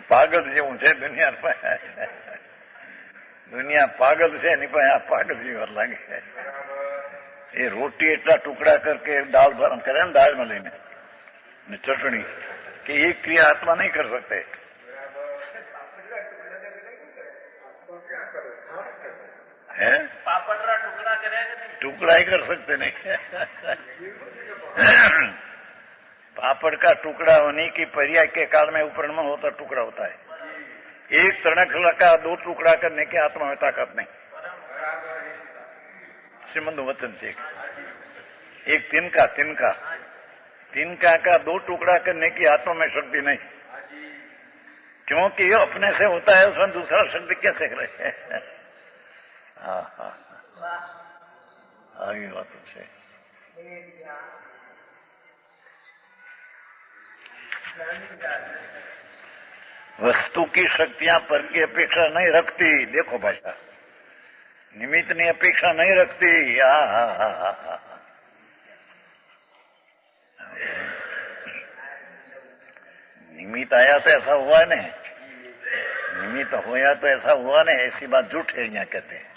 पागल जेवं છે દુનિયા। દુનિયા પાગલ છે नहीं पर यहाँ पागल जीवन लागे। ये रोटी एटला टुकड़ा करके दाल भरम करे ना, दाल में लेने चटनी कि ये क्रिया आत्मा नहीं कर सकते। है पापड़ टुकड़ा करेगा, टुकड़ा ही कर सकते नहीं। पापड़ का टुकड़ा होने की पर्याय के काल में ऊपर में होता टुकड़ा होता है। एक तड़क का दो टुकड़ा करने की आत्मा में ताकत नहीं। श्रीमंत वचन से एक तिनका का दो टुकड़ा करने की आत्मा में शक्ति नहीं, क्योंकि ये अपने से होता है, उसमें दूसरा शक्ति कैसे करे। हाँ हाँ, आगे बात है। वस्तु की शक्तियां पर की अपेक्षा नहीं रखती। देखो भाषा, निमित्त की अपेक्षा नहीं रखती। निमित्त आया तो ऐसा हुआ नहीं, निमित्त होया तो ऐसा हुआ नहीं, ऐसी बात झूठ है यहाँ कहते हैं।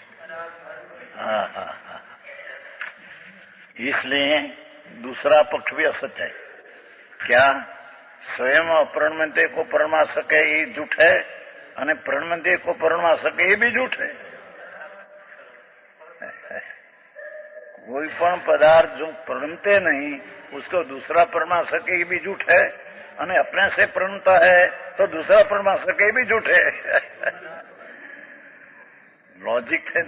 हाँ हाँ हाँ, इसलिए दूसरा पक्ष भी असत्य है। क्या स्वयं प्रणमते को परमा सके ये झूठ है, और प्रणमते को परमा सके ये भी झूठ है। कोई पण पदार्थ जो प्रणमते नहीं उसको दूसरा परमा सके ये भी झूठ है, और अपने से प्रणमता है तो दूसरा परमा सके ये भी झूठ है। लॉजिक है।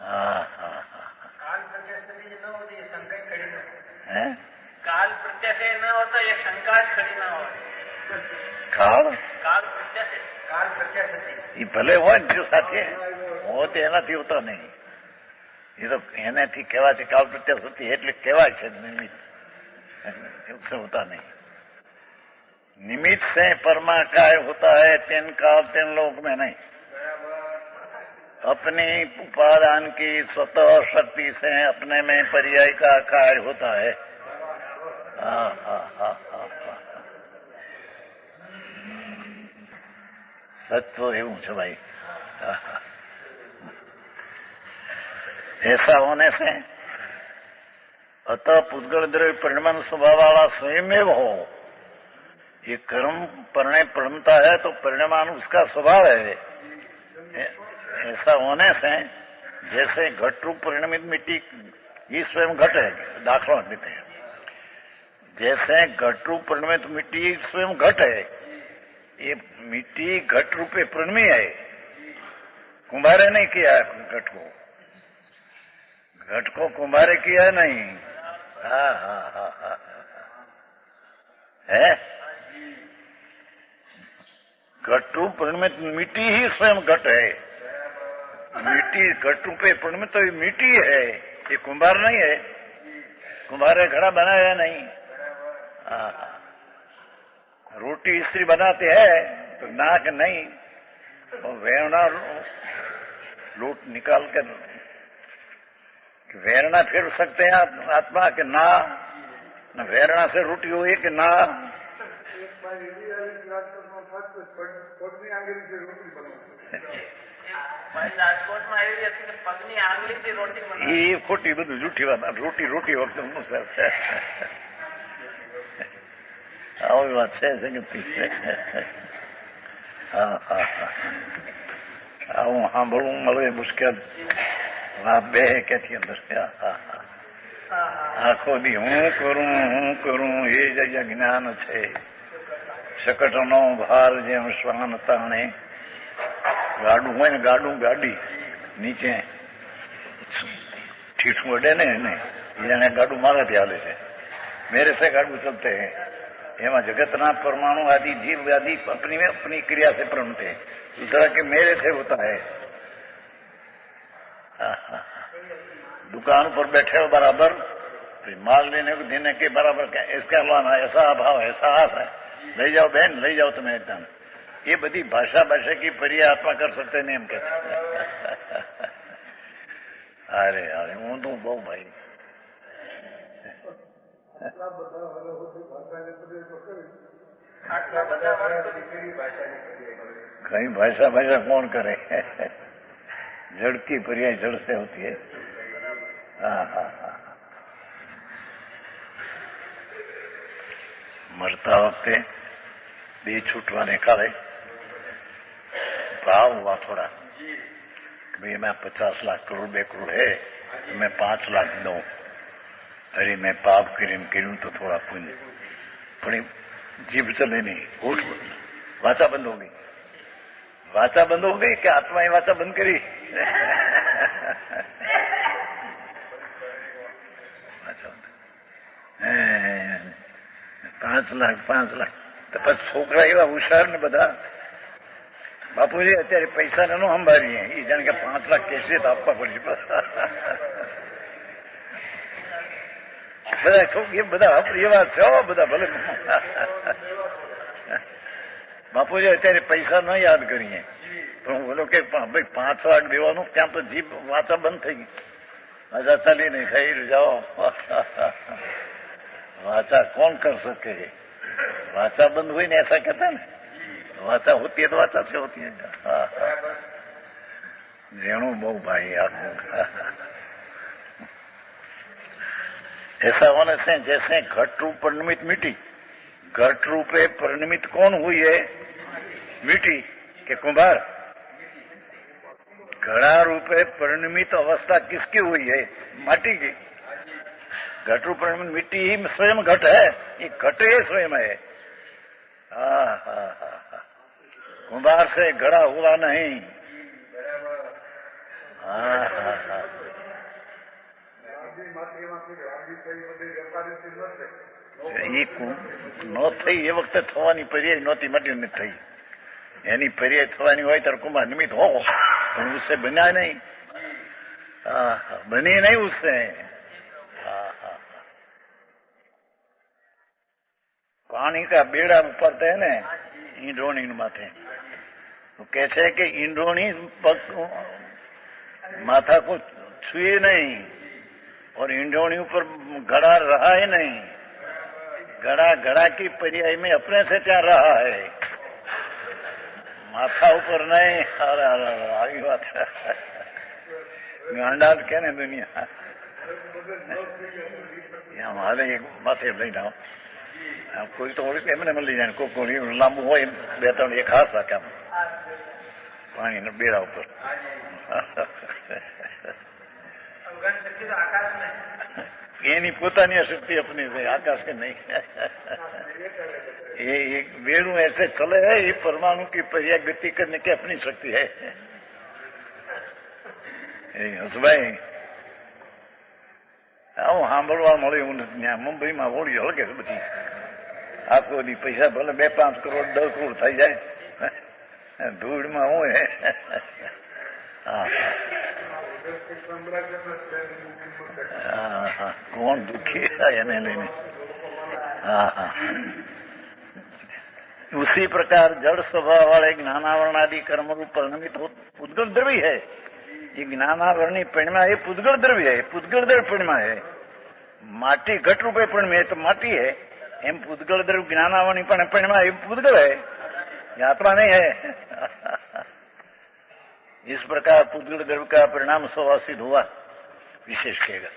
हाँ हाँ हाँ, काल प्रत्यय न होता ये शंका खड़ी ना हो। काल प्रत्यय ये भले हो जो साथी हो तो एनाથી होता नहीं। ये तो एनाથી कहेवा છે काल प्रत्यय सती એટલે કહેવાય છે निमित्त, उससे होता नहीं। निमित्त से परमाकाय होता है, तेन काल तेन लोक में नहीं। अपनी उपादान की स्वतः शक्ति से अपने में पर्याय का कार्य होता है। हाँ हाँ हाँ हाँ हाँ, सच तो એવું છે भाई। ऐसा होने से अतः पुद्गल द्रव्य परिणमन स्वभाव वाला स्वयं हो। ये कर्म परिणमता है तो परिणमान उसका स्वभाव है। ऐसा होने से जैसे घट रूप परिणमित मिट्टी ये स्वयं घट है, दाखला देते हैं। जैसे घट रूप परिणमित मिट्टी स्वयं घट है, ये मिट्टी घट रूपे परिणमी है। कुंभारे नहीं किया घट को, घट को कुंभारे किया नहीं। हाँ हाँ हाँ हाँ है। घट रूप परिणमित मिट्टी ही स्वयं घट है। मिट्टी घट रूपे परिणमित तो ये मिट्टी है, ये कुंभार नहीं है। कुंभारे घड़ा बनाया नहीं। रोटी स्त्री बनाते हैं तो नाक नहीं, और वेरना लूट निकाल कर वेरना फेर सकते हैं आत्मा के ना, न वेरना से रोटी हुई कि ना। રાજકોટમાં એવી હતી કે પગની આંગળીથી રોટી બનાવી. એ ખોટી બધું જૂઠી વાત. રોટી રોટી વખતે આવી વાત છે જગતથી. હા હા હા, આવું સાંભળવું મળે મુશ્કેલ. વાત બે ક્યાંથી અંદર. આખો દી હું કરું એ જ જ્ઞાન છે. શકટનો ભાર જેમ શ્વાન તાણે. ગાડું હોય ને ગાડું ગાડી નીચે ઠીઠું અડે ને એને જાણે ગાડું મારાથી હાલે છે, मेरे से गाड़ू चलते हैं। एवं जगतना परमाणु आदि जीव आदि अपनी में अपनी क्रिया से प्रणते हैं, दूसरा के मेरे से होता है। दुकान पर बैठे हो बराबर, माल लेने को देने के बराबर क्या इसका लाना, ऐसा अभाव है, ऐसा हाथ है, ले जाओ बहन ले जाओ तुम्हें एकदम। ये बड़ी भाषा की परिया आत्मा कर सकते नहीं हम कहते। अरे अरे हूँ तो बहु भाई कहीं भाषा कौन करे। जड़ की पर्याय जड़ से होती है। हाँ हाँ हाँ, मरता वक्ते बे छूटवा निकाले भाव हुआ थोड़ा, भाई मैं 50 लाख करोड़ 2 करोड़ है तो मैं 5 लाख दूं। अरे मैं पाप करूं तो थोड़ा पुण्य, थोड़ी जीभ चले नहीं, होठ वाचा बंद हो गई। वाचा बंद हो गई क्या आत्मा ही वाचा बंद करी। 5 लाख तो પછી છોકરા એવા હુશાર ને બધા, બાપુજી અત્યારે પૈસા નો સંભાળીએ, એ જાણે કે 5 લાખ કેસે તો આપવા પડશે બધા છોકરી બધા એવા છે બધા, ભલે બાપુજી અત્યારે પૈસા ન યાદ કરીએ પણ બોલો કે ભાઈ 5 લાખ દેવાનું, ત્યાં તો જીભ વાચા બંધ થઈ ગઈ, વાચા ચાલી નહીં, ખાઈ જાઓ। वाचा कौन कर सके, वाचा बंद हुई नहीं ऐसा कहता ना, वाचा होती है तो वाचा से होती है। रेणु बहु भाई आपको ऐसा होने से जैसे घट रूप परिणमित मिट्टी, घट रूपे परिणमित कौन हुई है, मिट्टी के कुंभार। घड़ा रूपे परिणमित अवस्था किसकी हुई है, माटी की। घट रूप मिट्टी ही स्वयं घट है, ये घट ही स्वयं है। कुंभार से घड़ा हुआ नहीं। નો થઈ એ વખતે થવાની પર્યાય નહોતી, મટી નથી થઈ। એની પર્યાય થવાની હોય ત્યારે કુંભાર નિમિત્ત हो, પણ उससे बना नहीं, बनी नहीं उससे। पानी का बेड़ा ऊपरते है ना ईंडोणी माथे, तो कैसे कि ईंडोणी माथा को छुए नहीं और ईंडोणी ऊपर घड़ा रहा ही नहीं। घड़ा घड़ा की पर्याय में अपने से क्या रहा है, माथा ऊपर नहीं। अरे आई बात गांडा कहने दुनिया हमारे एक माथे नहीं था कोई तो एमने मળી જાય કોઈ લાંબુ હોય બે ત્રણ એક હાથ રાખે આમ પાણી બેડા ઉપર એની પોતાની શક્તિ अपनी से आकाश के नहीं ये एक वेणु ऐसे चले है ये परमाणु की पर्याय गति करने की अपनी शक्ति है હસભાઈ આવું સાંભળવા મળ્યું હું ત્યાં મુંબઈમાં હોળી હળગે છે બધી આખો દી પૈસા ભલે 2-5 કરોડ 10 કરોડ થઈ જાય ધૂળમાં હું હે કોણ દુઃખી એને લઈને उसी प्रकार जड़ स्वभाव वाले ज्ञानावरण आदि कर्म रूप परिणमित पुद्गल द्रव्य है ये ज्ञानावरणी परिणमा ये पुद्गल द्रव्य है पुद्गल द्रव्य परिणमा है माटी घट रूपे परिणमे तो माटी है एम पुद्गल द्रव्य ज्ञानावरणी परिणमा ये पुद्गल है यात्रा नहीं है इस प्रकार पुद्गल द्रव्य का परिणाम स्वभाव सिद्ध हुआ विशेष कहेगा